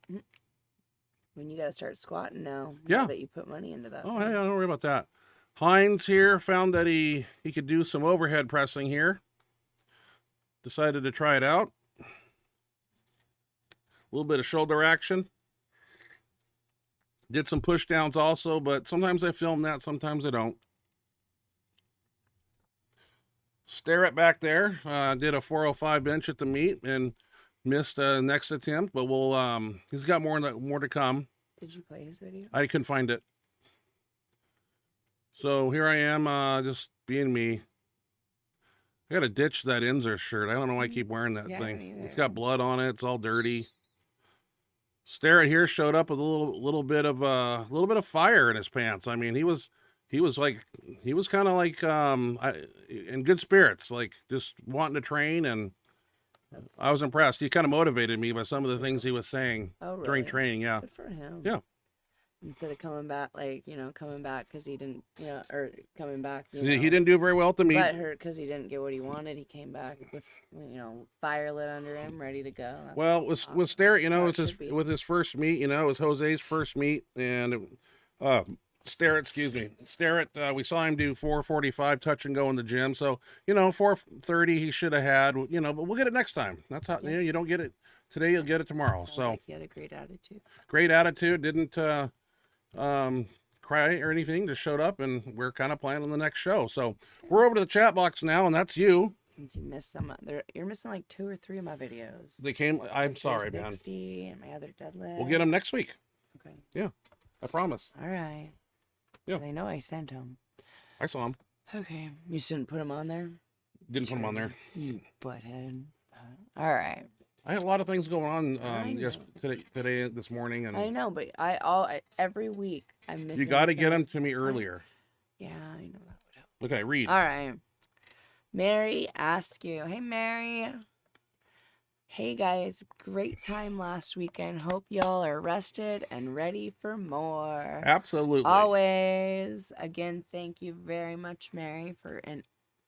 When you got to start squatting now. Yeah. Now that you put money into that. Oh, hey, don't worry about that. Hines here found that he could do some overhead pressing here. Decided to try it out. A little bit of shoulder action. Did some push downs also, but sometimes I film that, sometimes I don't. Stare it back there. Did a 405 bench at the meet and missed next attempt, but we'll he's got more to come. Did you play his video? I couldn't find it. So here I am, just being me. I gotta ditch that Inzer shirt. I don't know why I keep wearing that thing. It's got blood on it. It's all dirty. Stare it here showed up with a little bit of fire in his pants. I mean, he was kind of like in good spirits, like just wanting to train, and I was impressed. He kind of motivated me by some of the things he was saying during training. Yeah, good for him. Yeah. Instead of coming back, coming back because he didn't, or coming back, he didn't do very well at the meet. But hurt because he didn't get what he wanted. He came back with, fire lit under him, ready to go. Well, with Stare, with his first meet, it was Jose's first meet, and Stare it. We saw him do 445 touch and go in the gym. So 430 he should have had. But we'll get it next time. That's how you don't get it today. You'll get it tomorrow. Sounds so like he had a great attitude. Great attitude. Didn't cry or anything. Just showed up, and we're kind of planning the next show. So we're over to the chat box now, and that's you. Since you missed some, you're missing like 2 or 3 of my videos. They came. I'm sorry, 60 and my other deadlift. We'll get them next week. Okay. Yeah, I promise. All right. Yeah. I know I sent them. I saw them. Okay. You shouldn't put them on there. Didn't put them on there. You butthead. All right. I had a lot of things going on today, this morning, and I know, but every week I'm missing. You got to get them to me earlier. Yeah, I know that would help. Okay, read. All right. Mary Askew. Hey, Mary. Hey, guys. Great time last weekend. Hope y'all are rested and ready for more. Absolutely. Always. Again, thank you very much, Mary, for an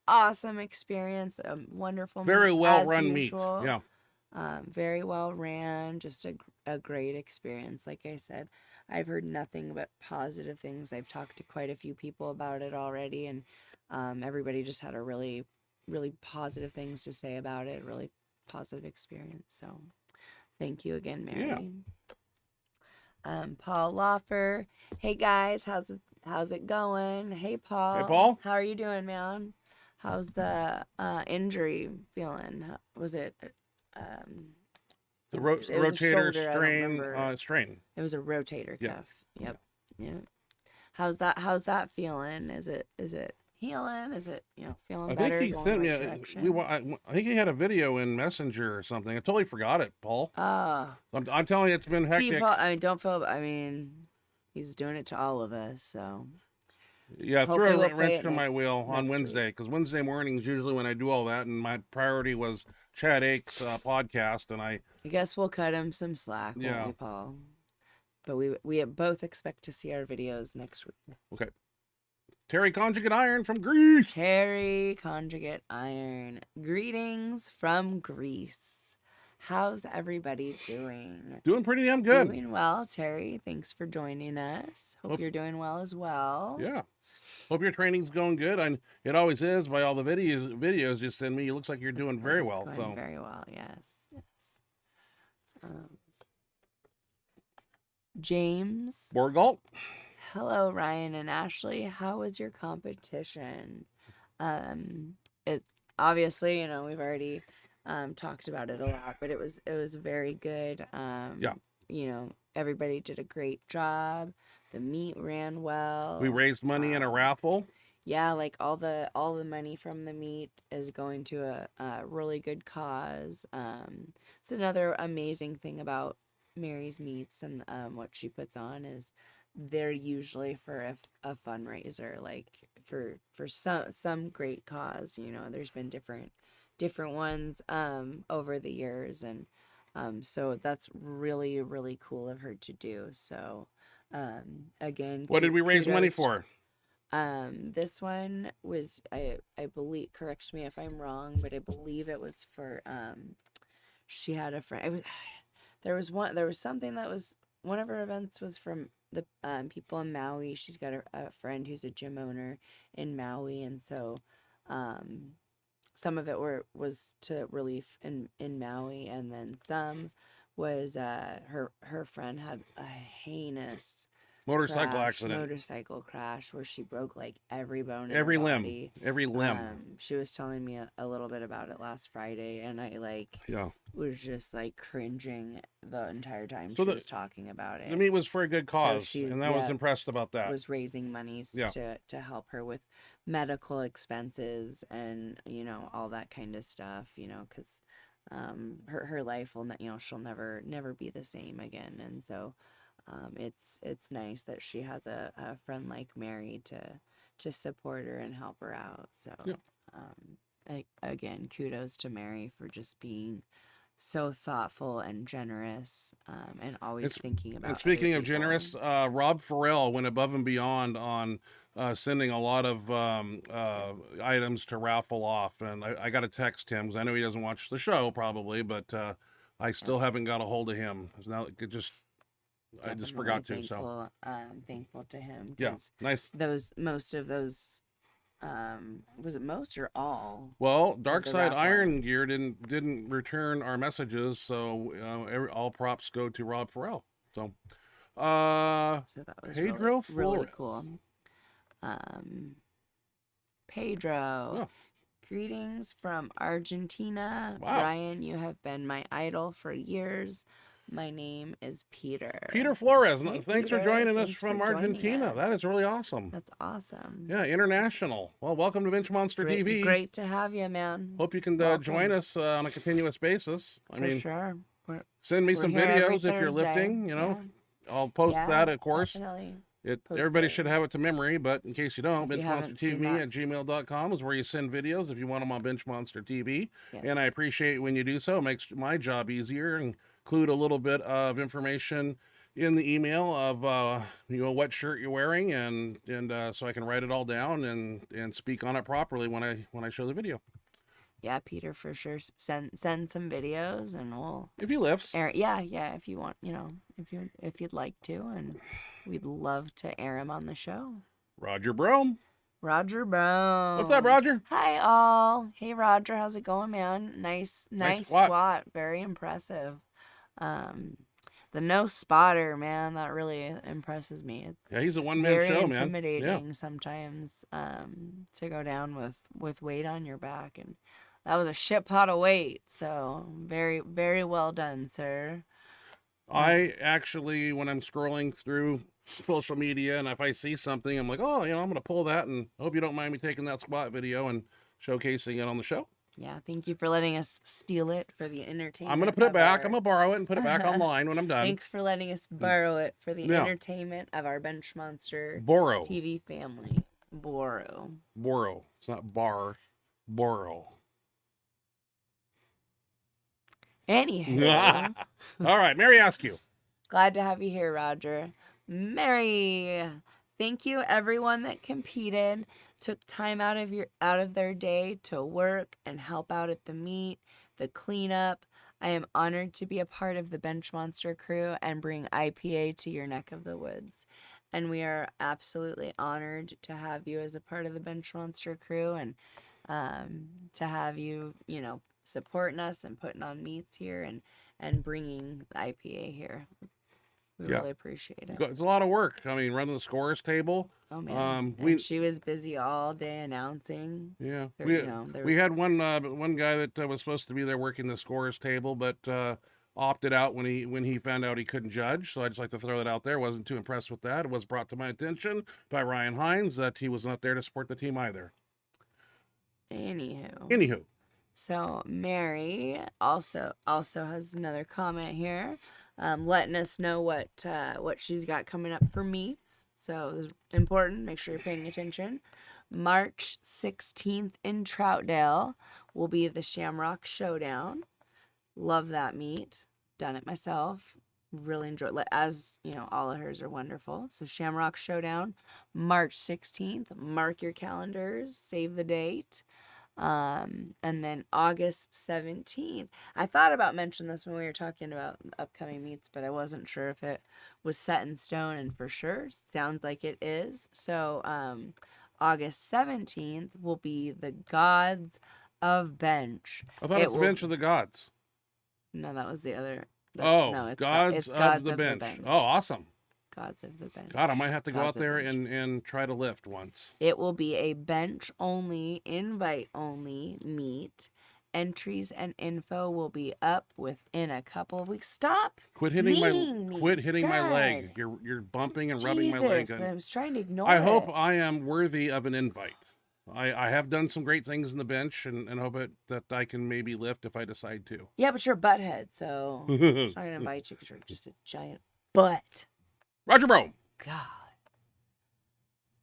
awesome experience. A wonderful Very well run usual. meet. Yeah. Very well ran. Just a great experience. Like I said, I've heard nothing but positive things. I've talked to quite a few people about it already, and everybody just had a really, really positive things to say about it. Really positive experience. So thank you again, Mary. Yeah. Paul Loffer. Hey guys, how's it going? Hey Paul. Hey Paul. How are you doing, man? How's the injury feeling? Was it the rotator strain? It was a rotator cuff. Yeah. Yeah. How's that feeling? Is it healing? Is it feeling better? I think he sent me. I think he had a video in Messenger or something. I totally forgot it, Paul. I'm telling you, it's been hectic. See, Paul, don't feel. He's doing it to all of us. So yeah, threw a wrench to my wheel on Wednesday, because Wednesday morning is usually when I do all that, and my priority was Chad Ake's podcast, and I guess we'll cut him some slack, won't we, Paul? But we both expect to see our videos next week. Okay. Terry Conjugate Iron from Greece. Terry Conjugate Iron. Greetings from Greece. How's everybody doing? Doing pretty damn good. Doing well, Terry. Thanks for joining us. Hope you're doing well as well. Yeah. Hope your training's going good. And it always is by all the videos you send me. It looks like you're doing very well. Going very well, yes. James Borgalt. Hello, Ryan and Ashley. How was your competition? It obviously, we've already talked about it a lot, but it was very good. Everybody did a great job. The meet ran well. We raised money in a raffle. Yeah, like all the money from the meet is going to a really good cause. It's another amazing thing about Mary's meets and what she puts on is they're usually for a fundraiser, like for some great cause. There's been different ones over the years, and so that's really, really cool of her to do. So again, what did we raise money for? This one was, I believe, correct me if I'm wrong, but I believe it was for she had a friend. There was something that was one of her events was from the people in Maui. She's got a friend who's a gym owner in Maui, and so some of it was to relief in Maui, and then some was her friend had a heinous motorcycle crash where she broke like every bone in every her limb, body. every limb. She was telling me a little bit about it last Friday, and I was just like cringing the entire time she was talking about it. The meet was for a good cause, so and I was impressed about that. Was raising money to help her with medical expenses and all that kind of stuff. Because her life will she'll never be the same again, and so it's nice that she has a friend like Mary to support her and help her out. So again, kudos to Mary for just being so thoughtful and generous, and always thinking about. And speaking of generous, Rob Farrell went above and beyond on sending a lot of items to raffle off, and I got to text him because I know he doesn't watch the show probably, but I still haven't got a hold of him. Now I just forgot to. So thankful to him. Yeah, nice. Most of those. Was it most or all? Well, Dark Side Iron Gear didn't return our messages, so all props go to Rob Farrell. So that was Pedro really cool. Pedro, greetings from Argentina. Wow. Ryan, you have been my idol for years. My name is Peter. Peter Flores. Hey, thanks Peter. for joining us Thanks from for joining Argentina. us. That is really awesome. That's awesome. Yeah, international. Well, welcome to Benchmonster TV. Great to have you, man. Hope you can join us on a continuous basis. Sure. Send me some videos if you're lifting. I'll post that, of course. Definitely. Everybody should have it to memory, but in case you don't, benchmonstertv@gmail.com is where you send videos if you want them on Benchmonster TV. Yeah. And I appreciate when you do so. It makes my job easier and include a little bit of information in the email of what shirt you're wearing and so I can write it all down and speak on it properly when I show the video. Yeah, Peter, for sure. Send some videos and we'll if he lifts. Yeah, if you want, if you'd like to, and we'd love to air him on the show. Roger Broome. Roger Broome. What's up, Roger? Hi all. Hey Roger, how's it going, man? Nice squat. Very impressive. The no spotter, man, that really impresses me. It's he's a one-man show, man. Very intimidating sometimes to go down with weight on your back, and that was a shit pot of weight. So very, very well done, sir. I actually, when I'm scrolling through social media, and if I see something, I'm like, I'm going to pull that, and I hope you don't mind me taking that squat video and showcasing it on the show. Yeah, thank you for letting us steal it for the entertainment. I'm going to put it back. I'm going to borrow it and put it back online when I'm done. Thanks for letting us borrow it for the entertainment of our Benchmonster TV family. Borrow. It's not bar. Borrow. Anywho. All right, Mary Askew. Glad to have you here, Roger. Mary, thank you everyone that competed, took time out of their day to work and help out at the meet, the cleanup. I am honored to be a part of the Benchmonster crew and bring IPA to your neck of the woods. And we are absolutely honored to have you as a part of the Benchmonster crew and to have you, supporting us and putting on meets here and bringing the IPA here. We really appreciate it. It's a lot of work. I mean, running the scores table. Oh man, and she was busy all day announcing. Yeah, we had one guy that was supposed to be there working the scores table, but opted out when he found out he couldn't judge. So I just like to throw that out there. Wasn't too impressed with that. It was brought to my attention by Ryan Hines that he was not there to support the team either. Anywho. So Mary also has another comment here, letting us know what she's got coming up for meets. So it's important. Make sure you're paying attention. March 16th in Troutdale will be the Shamrock Showdown. Love that meet. Done it myself. Really enjoy it. As you know, all of hers are wonderful. So Shamrock Showdown, March 16th. Mark your calendars. Save the date. And then August 17th. I thought about mentioning this when we were talking about upcoming meets, but I wasn't sure if it was set in stone, and for sure sounds like it is. So August 17th will be the Gods of Bench. I thought it was the Bench of the Gods. No, that was the other. No, it's Gods of the Bench. Oh, awesome. Gods of the bench. God, I might have to go Gods out of there bench. and try to lift once. It will be a bench only, invite only meet. Entries and info will be up within a couple of weeks. Stop. Quit hitting my God. leg. You're bumping and rubbing my leg. I was trying to ignore I it. hope I am worthy of an invite. I have done some great things in the bench and hope that I can maybe lift if I decide to. Yeah, but you're a butthead, so I'm not going to invite you because you're just a giant butt. Roger Broome. God.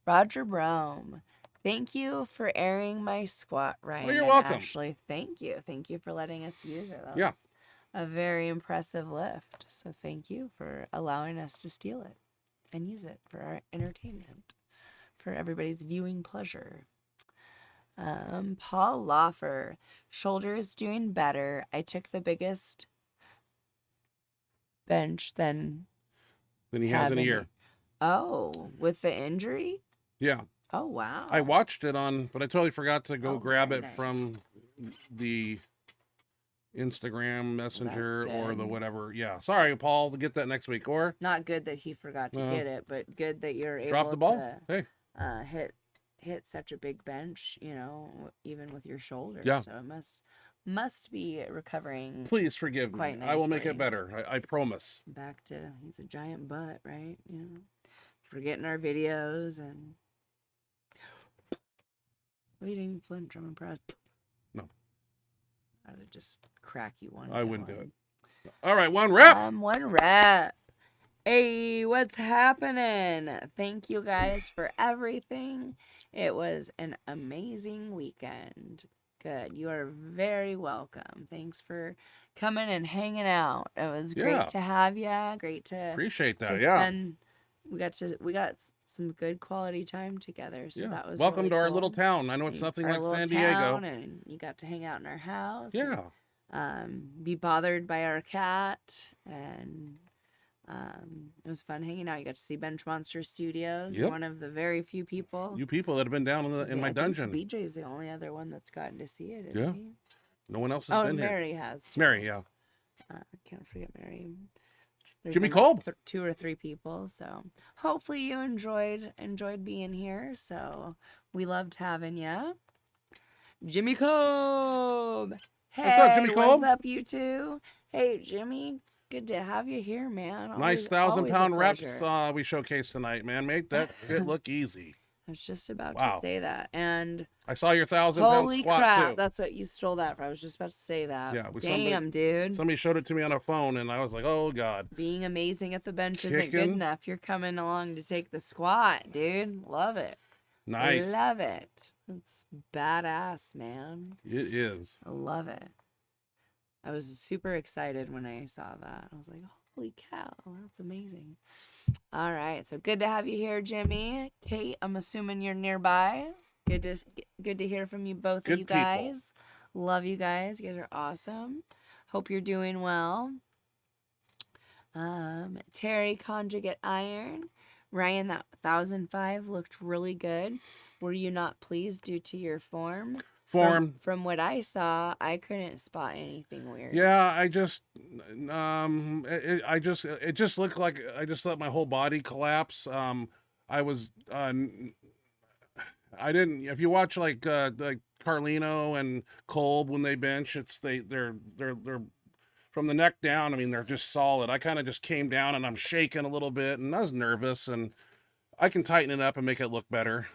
Roger Broome. Thank you for airing my squat, Ryan. Oh, you're welcome. Ashley, thank you. Thank you for letting us use it. That Yeah. was a very impressive lift. So thank you for allowing us to steal it and use it for our entertainment, for everybody's viewing pleasure. Paul Loffer, shoulder is doing better. I took the biggest bench than He has in a year. Oh, with the injury? Yeah. Oh, wow. I watched it on, but I totally forgot to go grab very it nice. from the Instagram Messenger That's or the good. whatever. Yeah. Sorry, Paul, to get that next week. Or Not good that he forgot to get it, but good that you're able drop the ball. to Hey. hit such a big bench, you know, even with your shoulder. Yeah. So it must be recovering Please forgive me. quite I will make nicely. it better. I promise. Back to, he's a giant butt, right? You know, forgetting our videos and waiting flinch. I'm impressed. No. I would just crack you one. I wouldn't do it. All right, one rep. One rep. Hey, what's happening? Thank you guys for everything. It was an amazing weekend. Good. You are very welcome. Thanks for coming and hanging out. It was Yeah. great to have you. Great to Appreciate that. to Yeah. spend- we got some good quality time together. So Yeah. that was Welcome really to our cool. little town. I know it's nothing Our like little San Diego. town, and you got to hang out in our house. Yeah. And, be bothered by our cat, and it was fun hanging out. You got to see Benchmonster Studios. Yep. One of the very few people. You people that have been down in Yeah, my I think dungeon. BJ's the only other one that's gotten to see it. Yeah. Isn't he? No one else has Oh, been here. Mary has too. Mary, yeah. Can't forget Mary. There's Jimmy been like Kolb. 2 or 3 people. So hopefully you enjoyed being here. So we loved having you. Jimmy Kolb. Hey, What's up, Jimmy Kolb? What's up, you two? Hey, Jimmy. Good to have you here, man. Nice Always 1,000-pound a reps pleasure. we showcased tonight, man. Make that shit look easy. I was just about Wow. to say that. And I saw your 1,000-pound holy squat crap, too. that's what you stole that for. I was just about to say that. Yeah, with Damn, dude. Somebody showed it to me on a phone, and I was like, "Oh God!" Being amazing at the bench isn't good Kicking. enough. You're coming along to take the squat, dude. Love it. Nice. Love it. It's badass, man. It is. I love it. I was super excited when I saw that. I was like, holy cow, that's amazing. All right, so good to have you here, Jimmy. Kate, I'm assuming you're nearby. Good to hear from you both Good of you guys. Love you guys. You guys are awesome. Hope you're doing well. Terry Conjugate Iron. Ryan, that 1,005 looked really good. Were you not pleased due to your form? From what I saw, I couldn't spot anything weird. Yeah, it just looked like I just let my whole body collapse. I was I didn't. If you watch like Carino and Kolb when they bench, they're from the neck down. I mean, they're just solid. I kind of just came down and I'm shaking a little bit, and I was nervous, and I can tighten it up and make it look better.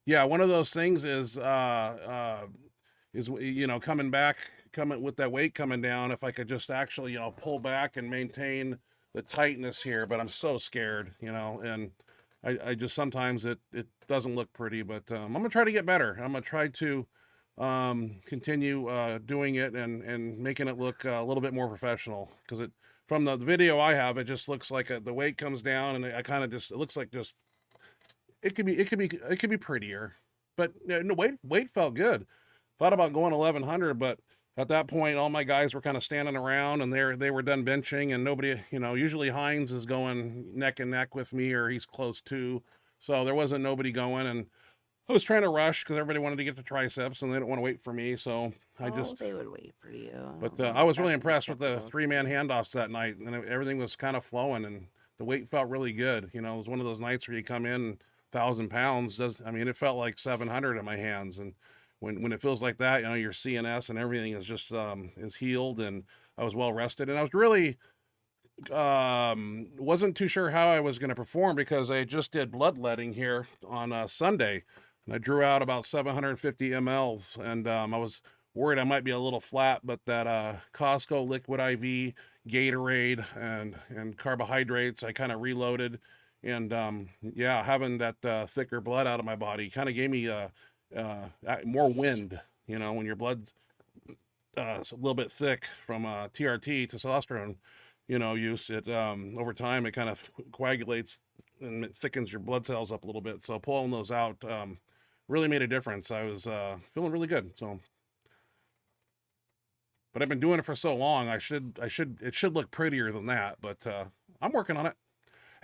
Yeah, one of those things is coming with that weight coming down. If I could just actually pull back and maintain the tightness here, but I'm so scared, and I just sometimes it doesn't look pretty. But I'm gonna try to get better. I'm gonna try to continue doing it and making it look a little bit more professional, because from the video I have, it just looks like the weight comes down and I kind of just, it looks like just, it could be prettier, but no, weight felt good. Thought about going 1,100, but at that point, all my guys were kind of standing around and they were done benching, and nobody, usually Hines is going neck and neck with me, or he's close to, so there wasn't nobody going. And I was trying to rush because everybody wanted to get to triceps and they didn't want to wait for me. So they would wait for you. But I was really impressed with the 3-man handoffs that night, and everything was kind of flowing, and the weight felt really good. You know, it was one of those nights where you come in 1,000 pounds. It felt like 700 in my hands, and when it feels like that, you know, your CNS and everything is just is healed, and I was well rested, and I was really wasn't too sure how I was going to perform because I just did bloodletting here on Sunday, and I drew out about 750 mLs, and I was worried I might be a little flat, but that Costco liquid IV, Gatorade, and carbohydrates, I kind of reloaded, and having that thicker blood out of my body kind of gave me more wind. You know, when your blood's a little bit thick from TRT, testosterone, you know, use it over time, it kind of coagulates and it thickens your blood cells up a little bit. So pulling those out really made a difference. I was feeling really good. So, but I've been doing it for so long, it should look prettier than that. But I'm working on it.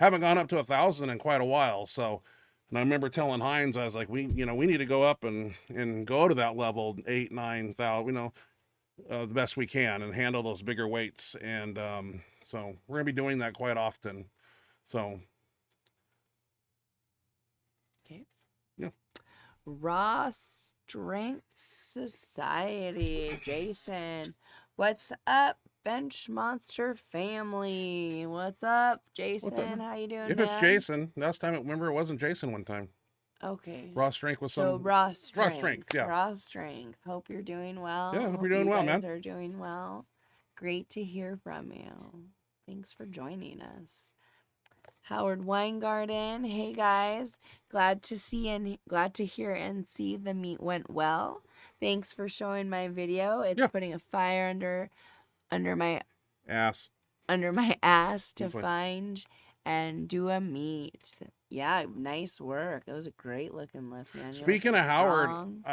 Haven't gone up to 1,000 in quite a while. So, and I remember telling Hines, I was like, we need to go up and go to that level 8,000, 9,000, you know, the best we can and handle those bigger weights. And so we're gonna be doing that quite often. So, okay, yeah. Raw Strength Society, Jason. What's up, Benchmonster family? What's up, Jason? What's up? How you doing, If man? it's Jason, last time, remember it wasn't Jason one time. Okay. Raw Strength was So some Raw Strength. Raw Strength, yeah. Raw Strength. Hope you're doing well. Yeah, hope you're doing well, man. You guys are doing well. Great to hear from you. Thanks for joining us. Howard Weingarten. Hey guys, glad to hear and see the meet went well. Thanks for showing my video. It's putting a fire under my ass to find and do a meet. Yeah, nice work. It was a great looking lift, man. Speaking of Howard,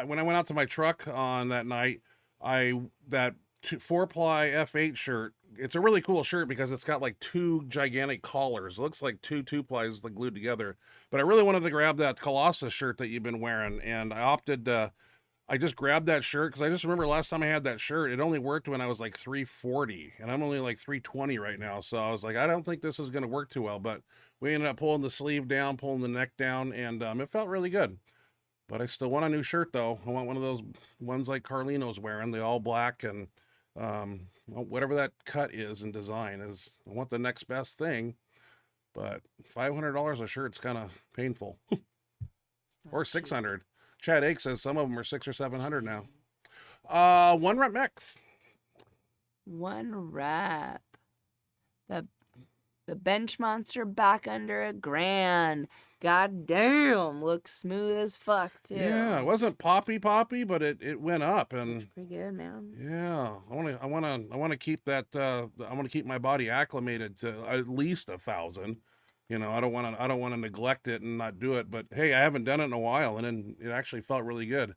when I went out to my truck on that night, that 4-ply F8 shirt. It's a really cool shirt because it's got like 2 gigantic collars. It looks like 2 2-plies like glued together. But I really wanted to grab that Colossus shirt that you've been wearing, and I opted. I just grabbed that shirt because I just remember last time I had that shirt, it only worked when I was like 340, and I'm only like 320 right now. So I was like, I don't think this is going to work too well. But we ended up pulling the sleeve down, pulling the neck down, and it felt really good. But I still want a new shirt though. I want one of those ones like Carlino's wearing, the all black, and whatever that cut is in design is. I want the next best thing. But $500 a shirt's kind of painful, or $600. Chad Ake says some of them are $600 or $700 now. One Rep Mex. One Rep. The Benchmonster back under $1,000. God damn, looks smooth as fuck too. Yeah, it wasn't poppy, but it went up, and that's pretty good, man. Yeah, I want to keep that. I want to keep my body acclimated to at least 1,000. You know, I don't want to neglect it and not do it. But hey, I haven't done it in a while, and then it actually felt really good.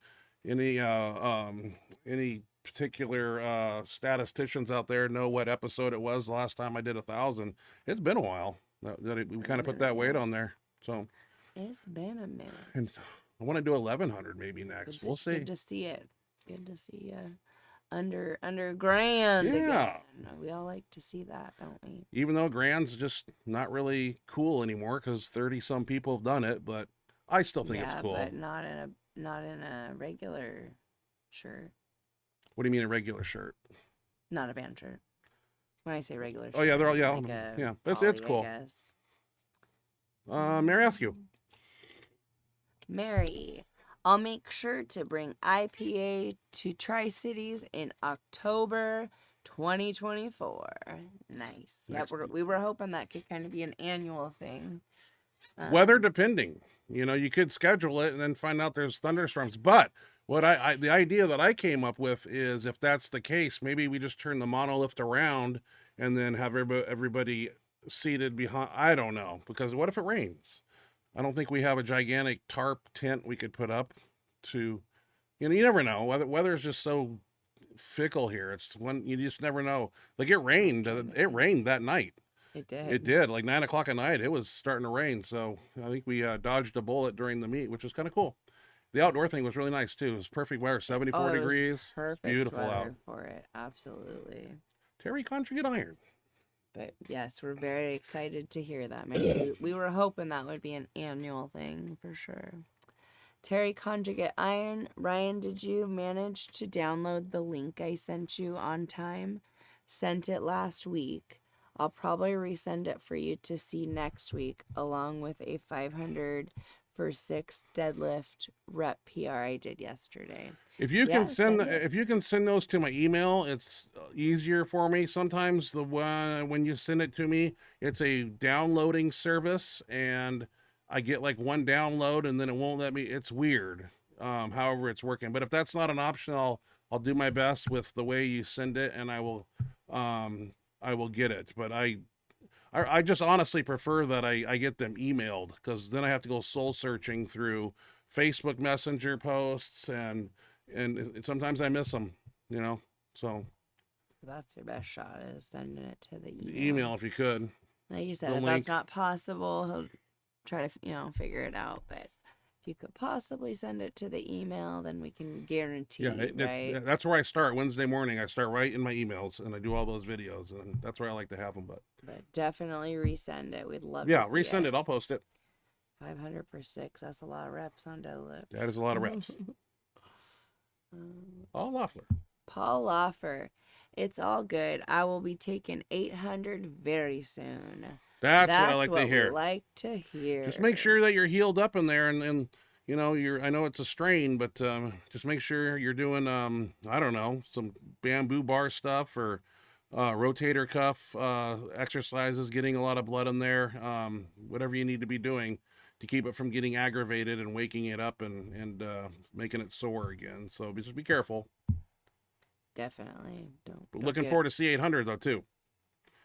Any particular statisticians out there know what episode it was the last time I did 1,000? It's been a while that we kind of put that weight on there. So it's been a minute. And I want to do 1,100 maybe next. We'll see. Good to see it. Good to see you under $1,000 Yeah. again. We all like to see that, don't we? Even though $1,000's just not really cool anymore because 30 some people have done it, but I still think it's cool. But not in a regular shirt. What do you mean a regular shirt? Not a band shirt. When I say regular shirt. Oh yeah, they're all like yeah. It's cool. Mary Askew. Mary, I'll make sure to bring IPA to Tri-Cities in October 2024. Nice. Yeah, we were hoping that could kind of be an annual thing. Weather depending. You know, you could schedule it and then find out there's thunderstorms. But what the idea that I came up with is, if that's the case, maybe we just turn the monolift around and then have everybody seated behind. I don't know, because what if it rains? I don't think we have a gigantic tarp tent we could put up to, you know, you never know. Weather is just so fickle here. It's one, you just never know. Like it rained that night. It did like 9 o'clock at night. It was starting to rain. So I think we dodged a bullet during the meet, which was kind of cool. The outdoor thing was really nice too. It was perfect weather, 74 it was degrees. perfect Beautiful weather out. for it. Absolutely. Terry Conjugate Iron. But yes, we're very excited to hear that. Maybe we were hoping that would be an annual thing for sure. Terry Conjugate Iron. Ryan, did you manage to download the link I sent you on time? Sent it last week. I'll probably resend it for you to see next week, along with a 500 for 6 deadlift rep PR I did yesterday. If you can send those to my email, it's easier for me. Sometimes the one when you send it to me, it's a downloading service, and I get like one download, and then it won't let me. It's weird. However, it's working. But if that's not an option, I'll do my best with the way you send it, and I will get it. But I just honestly prefer that I get them emailed, because then I have to go soul searching through Facebook Messenger posts, and sometimes I miss them, so that's your best shot, is sending it to the email. The email, if you could. Like you said, if that's not possible, he'll try to, figure it out. But if you could possibly send it to the email, then we can guarantee, right? That's where I start. Wednesday morning, I start right in my emails, and I do all those videos, and that's where I like to have them. But definitely resend it. We'd love to see resend it. I'll post it. 500 for 6. That's a lot of reps on deadlift. That is a lot of reps. Paul Loffer. It's all good. I will be taking 800 very soon. That's what I like to hear. We like to hear. Just make sure that you're healed up in there, and I know it's a strain, but just make sure you're doing I don't know, some bamboo bar stuff, or rotator cuff exercises, getting a lot of blood in there, whatever you need to be doing to keep it from getting aggravated and waking it up and making it sore again. So just be careful. Definitely. Looking forward to C800 though too.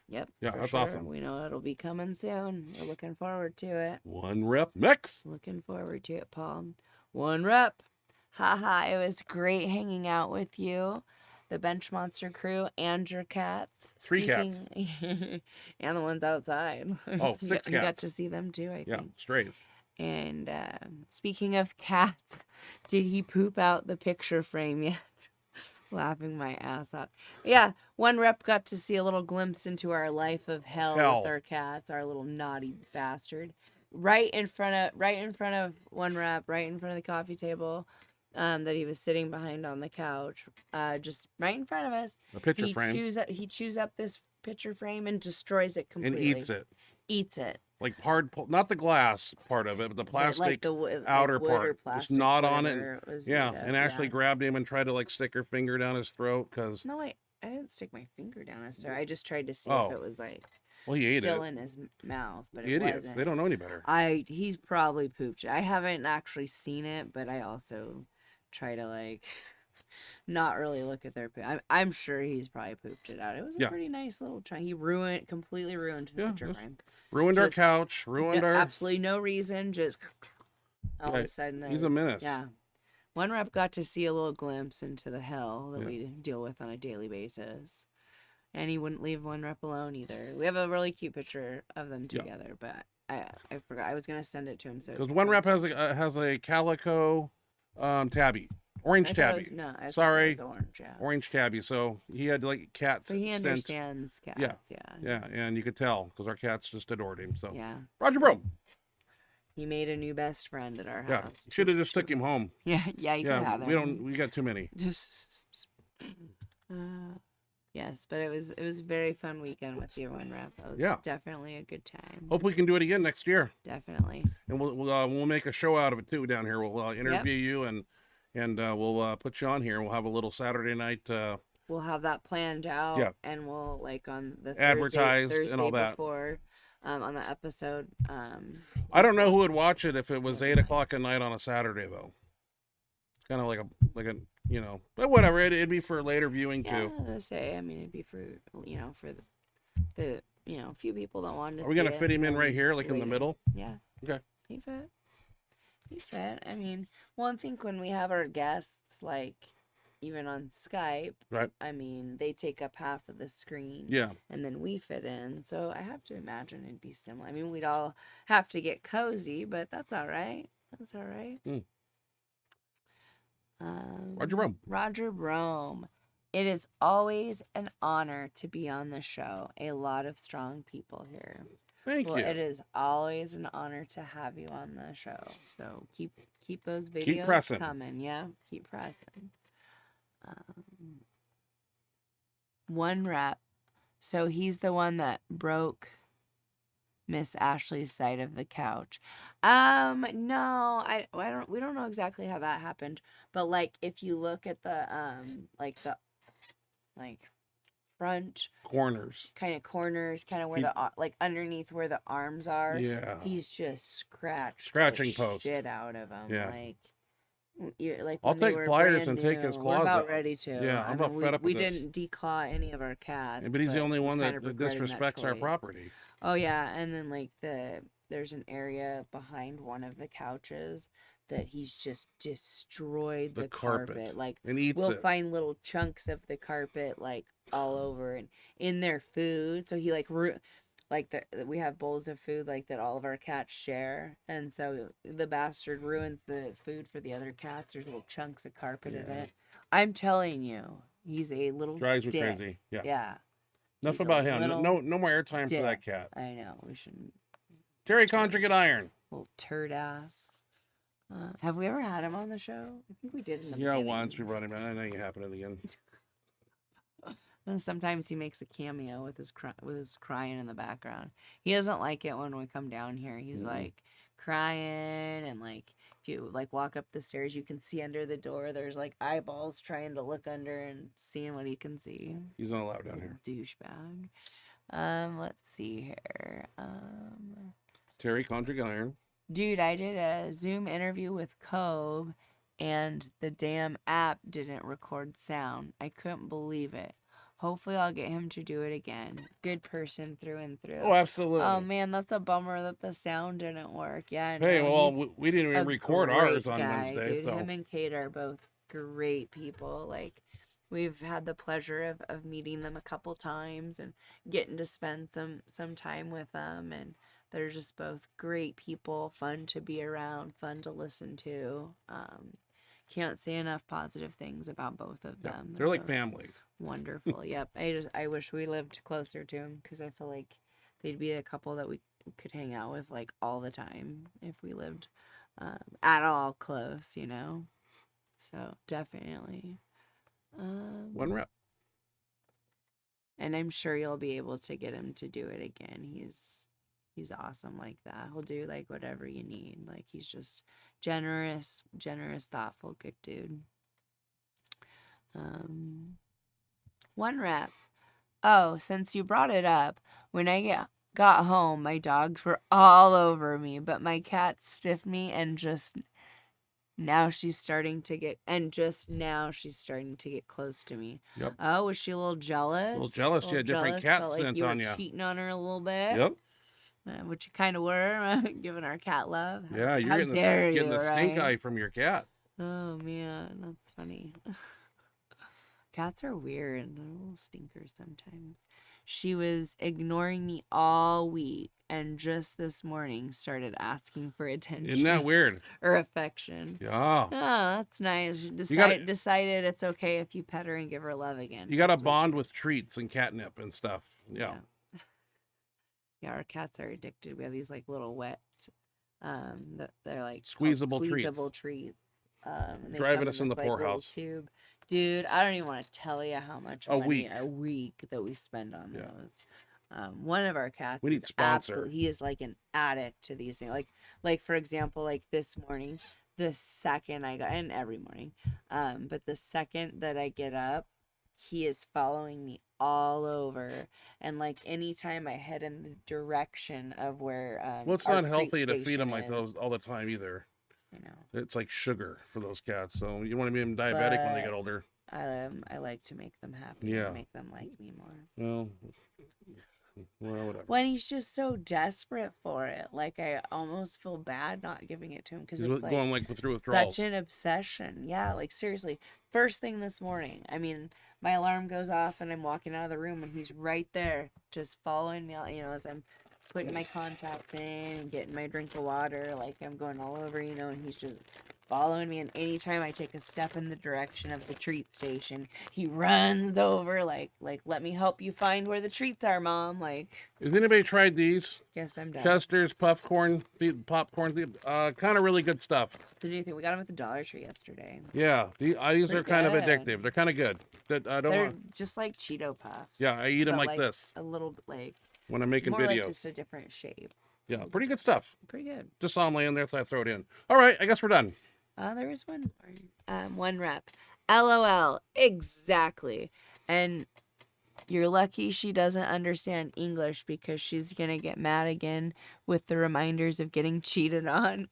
Yep. Yeah, that's awesome. We know it'll be coming soon. We're looking forward to it. One Rep Mex. Looking forward to it, Paul. One rep. Haha, it was great hanging out with you, the Benchmonster crew, and your cats. 3 cats. And the ones outside. Oh, 6 cats. You got to see them too, I think. Yeah, strays. And speaking of cats, did he poop out the picture frame yet? Laughing my ass off. Yeah, one rep got to see a little glimpse into our life of hell with our cats, our little naughty bastard. Right in front of one rep, right in front of the coffee table, that he was sitting behind on the couch, just right in front of us. A picture frame. He chews up this picture frame and destroys it completely. And eats it. Like hard, not the glass part of it, but the plastic outer part. Just gnawed on it. And Ashley grabbed him and tried to stick her finger down his throat because. No, I didn't stick my finger down his throat. I just tried to see if it was he ate still in his mouth, but it Idiots. wasn't. They don't know any better. He's probably pooped it. I haven't actually seen it, but I also try to not really look at their poop. I'm sure he's probably pooped it out. It was a pretty nice little try. He completely ruined the picture frame. Ruined our couch. Ruined our. Absolutely no reason. Just all of a sudden. He's a menace. Yeah. One rep got to see a little glimpse into the hell that we deal with on a daily basis. And he wouldn't leave one rep alone either. We have a really cute picture of them together, but I forgot. I was going to send it to him. Because one rep has a calico tabby. Orange tabby. It was orange, Orange tabby. So he had cats. So he understands cats. Yeah, and you could tell because our cats just adored him. So Roger Broome. He made a new best friend at our house. Yeah, should have just took him home. You could have him. We got too many. Yes, but it was a very fun weekend with you, one rep. It was definitely a good time. Hope we can do it again next year. Definitely. And we'll make a show out of it too down here. We'll interview you and we'll put you on here. We'll have a little Saturday night. We'll have that planned out, and we'll on the Thursday and all that before, on the episode. I don't know who would watch it if it was 8:00 at night on a Saturday though. It's kind of like a but whatever. It'd be for later viewing too. I was gonna say. I mean, it'd be for for the few people that wanted to. Are we gonna fit him in right here, in the middle? Yeah. Okay. He fit. I mean, I think when we have our guests, even on Skype, right? I mean, they take up half of the screen. Yeah. And then we fit in. So I have to imagine it'd be similar. I mean, we'd all have to get cozy, but that's all right. That's all right. Roger Broome. It is always an honor to be on the show. A lot of strong people here. Thank you. It is always an honor to have you on the show. So keep those videos Keep pressing. coming. Yeah, keep pressing. One Rep. So he's the one that broke Miss Ashley's side of the couch. No, we don't know exactly how that happened, but like if you look at the front corners, kind of where the like underneath where the arms are, yeah, he's just scratching post shit out of him. Yeah, like I'll take pliers and take his claws We're about out. ready to. Yeah, I'm about fed up with we this. didn't declaw any of our cats, but he's the only one that regretting disrespects our choice. property. Oh yeah, and then like there's an area behind one of the couches that he's just destroyed the carpet. Like, and eats we'll it. find little chunks of the carpet like all over and in their food. So he we have bowls of food like that all of our cats share, and so the bastard ruins the food for the other cats. There's little chunks of carpet in it. I'm telling you, he's a little drives me dick. crazy. Yeah. Yeah. Enough about him. No more airtime dick. for that cat. I know. We shouldn't. Terry Conjugate Iron. Little turd ass. Have we ever had him on the show? I think we did in the beginning. Once we brought him in. I know you happening again. And sometimes he makes a cameo with his crying in the background. He doesn't like it when we come down here. He's like crying, and like if you like walk up the stairs, you can see under the door. There's like eyeballs trying to look under and seeing what he can see. He's not allowed down here. Douchebag. Let's see here. Terry Conjugate Iron. Dude, I did a Zoom interview with Cove, and the damn app didn't record sound. I couldn't believe it. Hopefully I'll get him to do it again. Good person through and through. Oh, absolutely. Oh, man, that's a bummer that the sound didn't work. Yeah. Hey, no, well, we didn't even record ours on Wednesday. Dude. So. Him and Kate are both great people. Like, we've had the pleasure of meeting them a couple times and getting to spend some time with them. And they're just both great people, fun to be around, fun to listen to. Can't say enough positive things about both of them. They're like family. Wonderful. Yep. I wish we lived closer to them, because I feel like they'd be a couple that we could hang out with like all the time if we lived at all close, you know. So definitely. One Rep. And I'm sure you'll be able to get him to do it again. He's awesome like that. He'll do like whatever you need. Like, he's just generous, thoughtful, good dude. One Rep. Oh, since you brought it up, when I got home, my dogs were all over me, but my cat stiffed me, and just now she's starting to get close to me. Yep. Oh, was she a little jealous? Yeah, different cat felt like scent you were on you. cheating on her a little bit. Yep. Which you kind of were, giving our cat love. Yeah, you're How dare getting you, the stink eye from your cat. Oh, man, that's funny. Cats are weird. They're little stinkers sometimes. She was ignoring me all week, and just this morning started asking for attention. Isn't that weird? Or affection. Yeah. Oh, that's nice. She decided it's okay if you pet her and give her love again. You got to bond with treats and catnip and stuff. Yeah. Yeah, our cats are addicted. We have these like little wet, that they're like squeezable treats. Driving us in the poorhouse. Tube. Dude, I don't even want to tell you how much money a week that we spend on those. One of our cats, we need sponsor. He is like an addict to these things. Like for example, like this morning, the second I got, and every morning, but the second that I get up, he is following me all over, and like anytime I head in the direction of where well, it's not healthy to feed them like those all the time either. I know, it's like sugar for those cats, so you want to make them diabetic when they get older. I like to make them happy. Yeah, make them like me more. Well, whatever. When he's just so desperate for it, like I almost feel bad not giving it to him, because it's like going through withdrawals. Such an obsession. Yeah, like seriously. First thing this morning, I mean, my alarm goes off and I'm walking out of the room, and he's right there, just following me, you know, as I'm putting my contacts in and getting my drink of water. Like, I'm going all over, you know, and he's just following me, and anytime I take a step in the direction of the treat station, he runs over like let me help you find where the treats are, Mom. Like, Has anybody tried these? guess I'm done. Chester's popcorn, kind of really good stuff. The new thing, we got them at the Dollar Tree yesterday. Yeah, these are kind of addictive. They're kind of good. They're just like Cheeto Puffs. Yeah, I eat them but like this. A little bit like when I'm making more videos. like just a different shape. Yeah, pretty good stuff. Pretty good. Just saw them laying there, so I throw it in. All right, I guess we're done. There was one more. One rep. LOL. Exactly. And you're lucky she doesn't understand English because she's going to get mad again with the reminders of getting cheated on.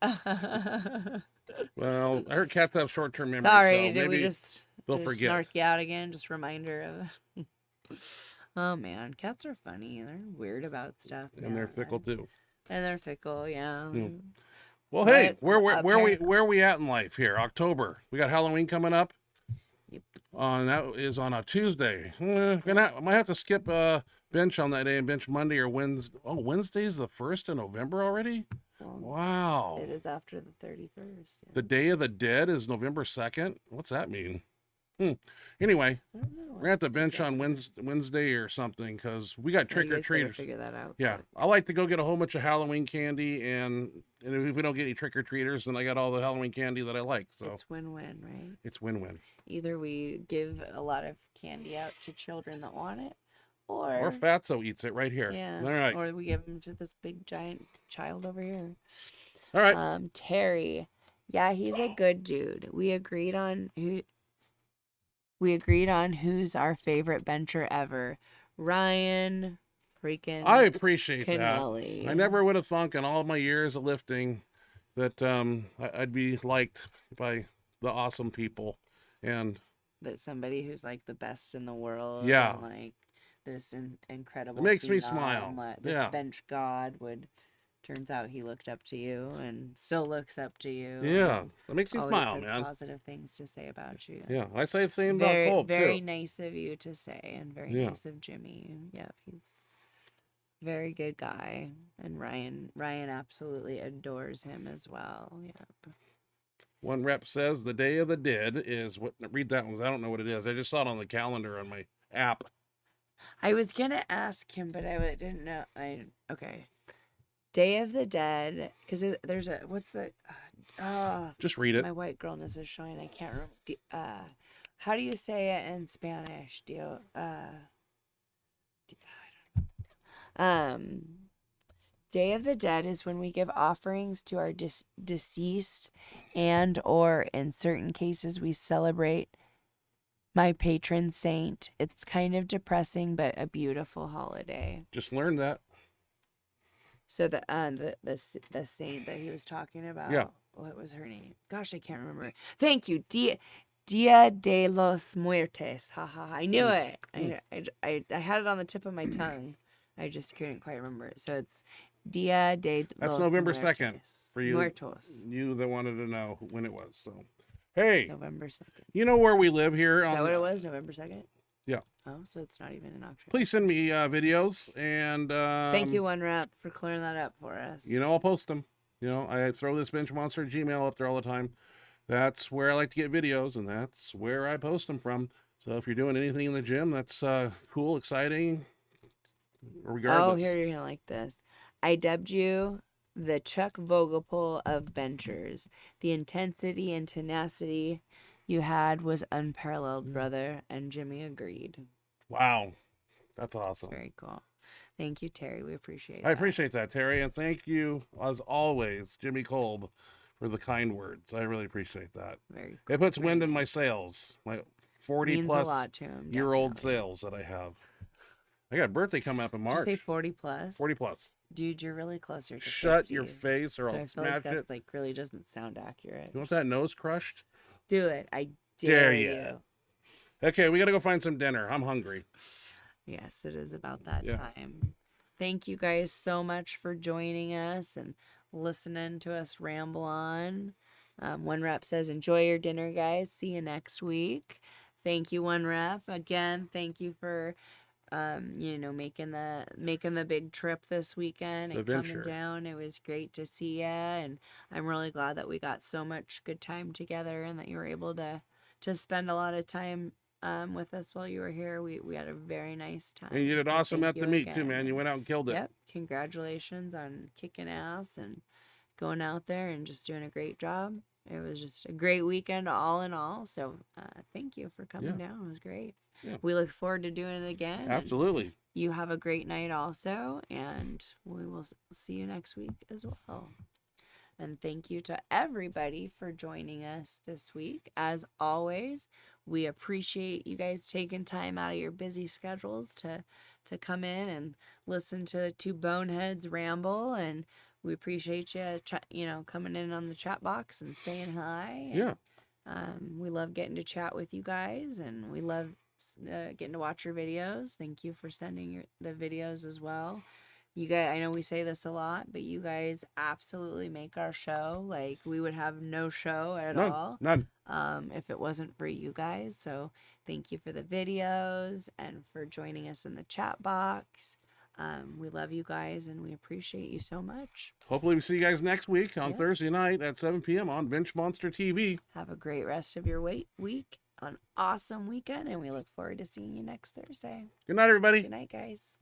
Well, I heard cats have short-term memory. Sorry, so did we maybe just they'll forget. Snark you out again? Just reminder of... Oh, man. Cats are funny. They're weird about stuff. And they're fickle, too. And they're fickle, yeah. Well, hey, where we at in life here? October. We got Halloween coming up. Yep. That is on a Tuesday. I might have to skip bench on that day and bench Monday or Wednesday. Oh, Wednesday's the 1st of November already? Well, wow. It is after the 31st. Yeah. The Day of the Dead is November 2nd? What's that mean? Anyway, I don't know. we're going to have to bench on Wednesday or something because we got trick-or-treaters. Figure that out. Yeah, I like to go get a whole bunch of Halloween candy, and if we don't get any trick-or-treaters, then I got all the Halloween candy that I like. So it's win-win, right? It's win-win. Either we give a lot of candy out to children that want it, or Fatso eats it right here. Yeah. All right. Or we give them to this big giant child over here. All right. Terry. Yeah, he's a good dude. We agreed on who's our favorite bencher ever. Ryan freaking I appreciate Kennelly. that. I never would have thunk in all of my years of lifting that I'd be liked by the awesome people, and that somebody who's like the best in the world. Yeah. And like this incredible. It makes me phenom, smile. This Yeah. bench god would. Turns out he looked up to you and still looks up to you. Yeah, that makes me always smile, has man. Positive things to say about you. Yeah, I say the same very, about Colb, very too. nice of you to say, and very Yeah. nice of Jimmy. Yeah, he's a very good guy, and Ryan absolutely adores him as well. Yeah. One rep says the Day of the Dead is what. Read that one. I don't know what it is. I just saw it on the calendar on my app. I was gonna ask him, but I didn't know. Okay. Day of the Dead, because there's a what's the Just read it. My white girlness is showing. I can't remember. How do you say it in Spanish? Day of the Dead is when we give offerings to our deceased, and or in certain cases we celebrate my patron saint. It's kind of depressing, but a beautiful holiday. Just learned that. So the saint that he was talking about. Yeah. What was her name? Gosh, I can't remember. Thank you. Dia de los Muertes. Ha ha. I knew it. I had it on the tip of my tongue. I just couldn't quite remember it. So it's Dia de los That's November Muertes. 2nd for you. Muertos. You that wanted to know when it was. So, hey, November 2nd. you know where we live here. Is that what it was? November 2nd? Yeah. Oh, so it's not even in October. Please send me videos and thank you, One Rep, for clearing that up for us. You know, I'll post them. You know, I throw this Benchmonster Gmail up there all the time. That's where I like to get videos, and that's where I post them from. So if you're doing anything in the gym, that's cool, exciting. Regardless. Oh, here you're gonna like this. I dubbed you the Chuck Vogelpohl of benchers. The intensity and tenacity you had was unparalleled, brother, and Jimmy agreed. Wow, that's awesome. That's very cool. Thank you, Terry. We appreciate it. I appreciate that, Terry, and thank you, as always, Jimmy Kolb, for the kind words. I really appreciate that. Very cool. It puts wind in my sails, my 40 Means plus a lot to him, year-old definitely. sales that I have. I got a birthday coming up in Did you March. say 40 plus? 40 plus. Dude, you're really closer to Shut 50. your face, or So I'll I feel smash like that's it. like really doesn't sound accurate. You want that nose crushed? Do it. I dare ya. you. Okay, we got to go find some dinner. I'm hungry. Yes, it is about that Yeah. time. Thank you guys so much for joining us and listening to us ramble on. One Rep says, enjoy your dinner, guys. See you next week. Thank you, One Rep. Again, thank you for you know, making the big trip this weekend and coming Adventure. down. It was great to see you, and I'm really glad that we got so much good time together and that you were able to spend a lot of time with us while you were here. We had a very nice time. And you did So awesome thank at the you meet too, again. man. You went out and killed it. Yep. Congratulations on kicking ass and going out there and just doing a great job. It was just a great weekend all in all. So thank you for coming down. It was great. Yeah. We look forward to doing it again. Absolutely. You have a great night also, and we will see you next week as well. And thank you to everybody for joining us this week. As always, we appreciate you guys taking time out of your busy schedules to come in and listen to two boneheads ramble, and we appreciate you, coming in on the chat box and saying hi. Yeah. We love getting to chat with you guys, and we love getting to watch your videos. Thank you for sending the videos as well. You guys, I know we say this a lot, but you guys absolutely make our show. Like, we would have no show at all. None. If it wasn't for you guys. So thank you for the videos and for joining us in the chat box. We love you guys and we appreciate you so much. Hopefully we see you guys next week on Thursday night at 7 p.m. on Benchmonster TV. Have a great rest of your week, an awesome weekend, and we look forward to seeing you next Thursday. Good night, everybody. Good night, guys.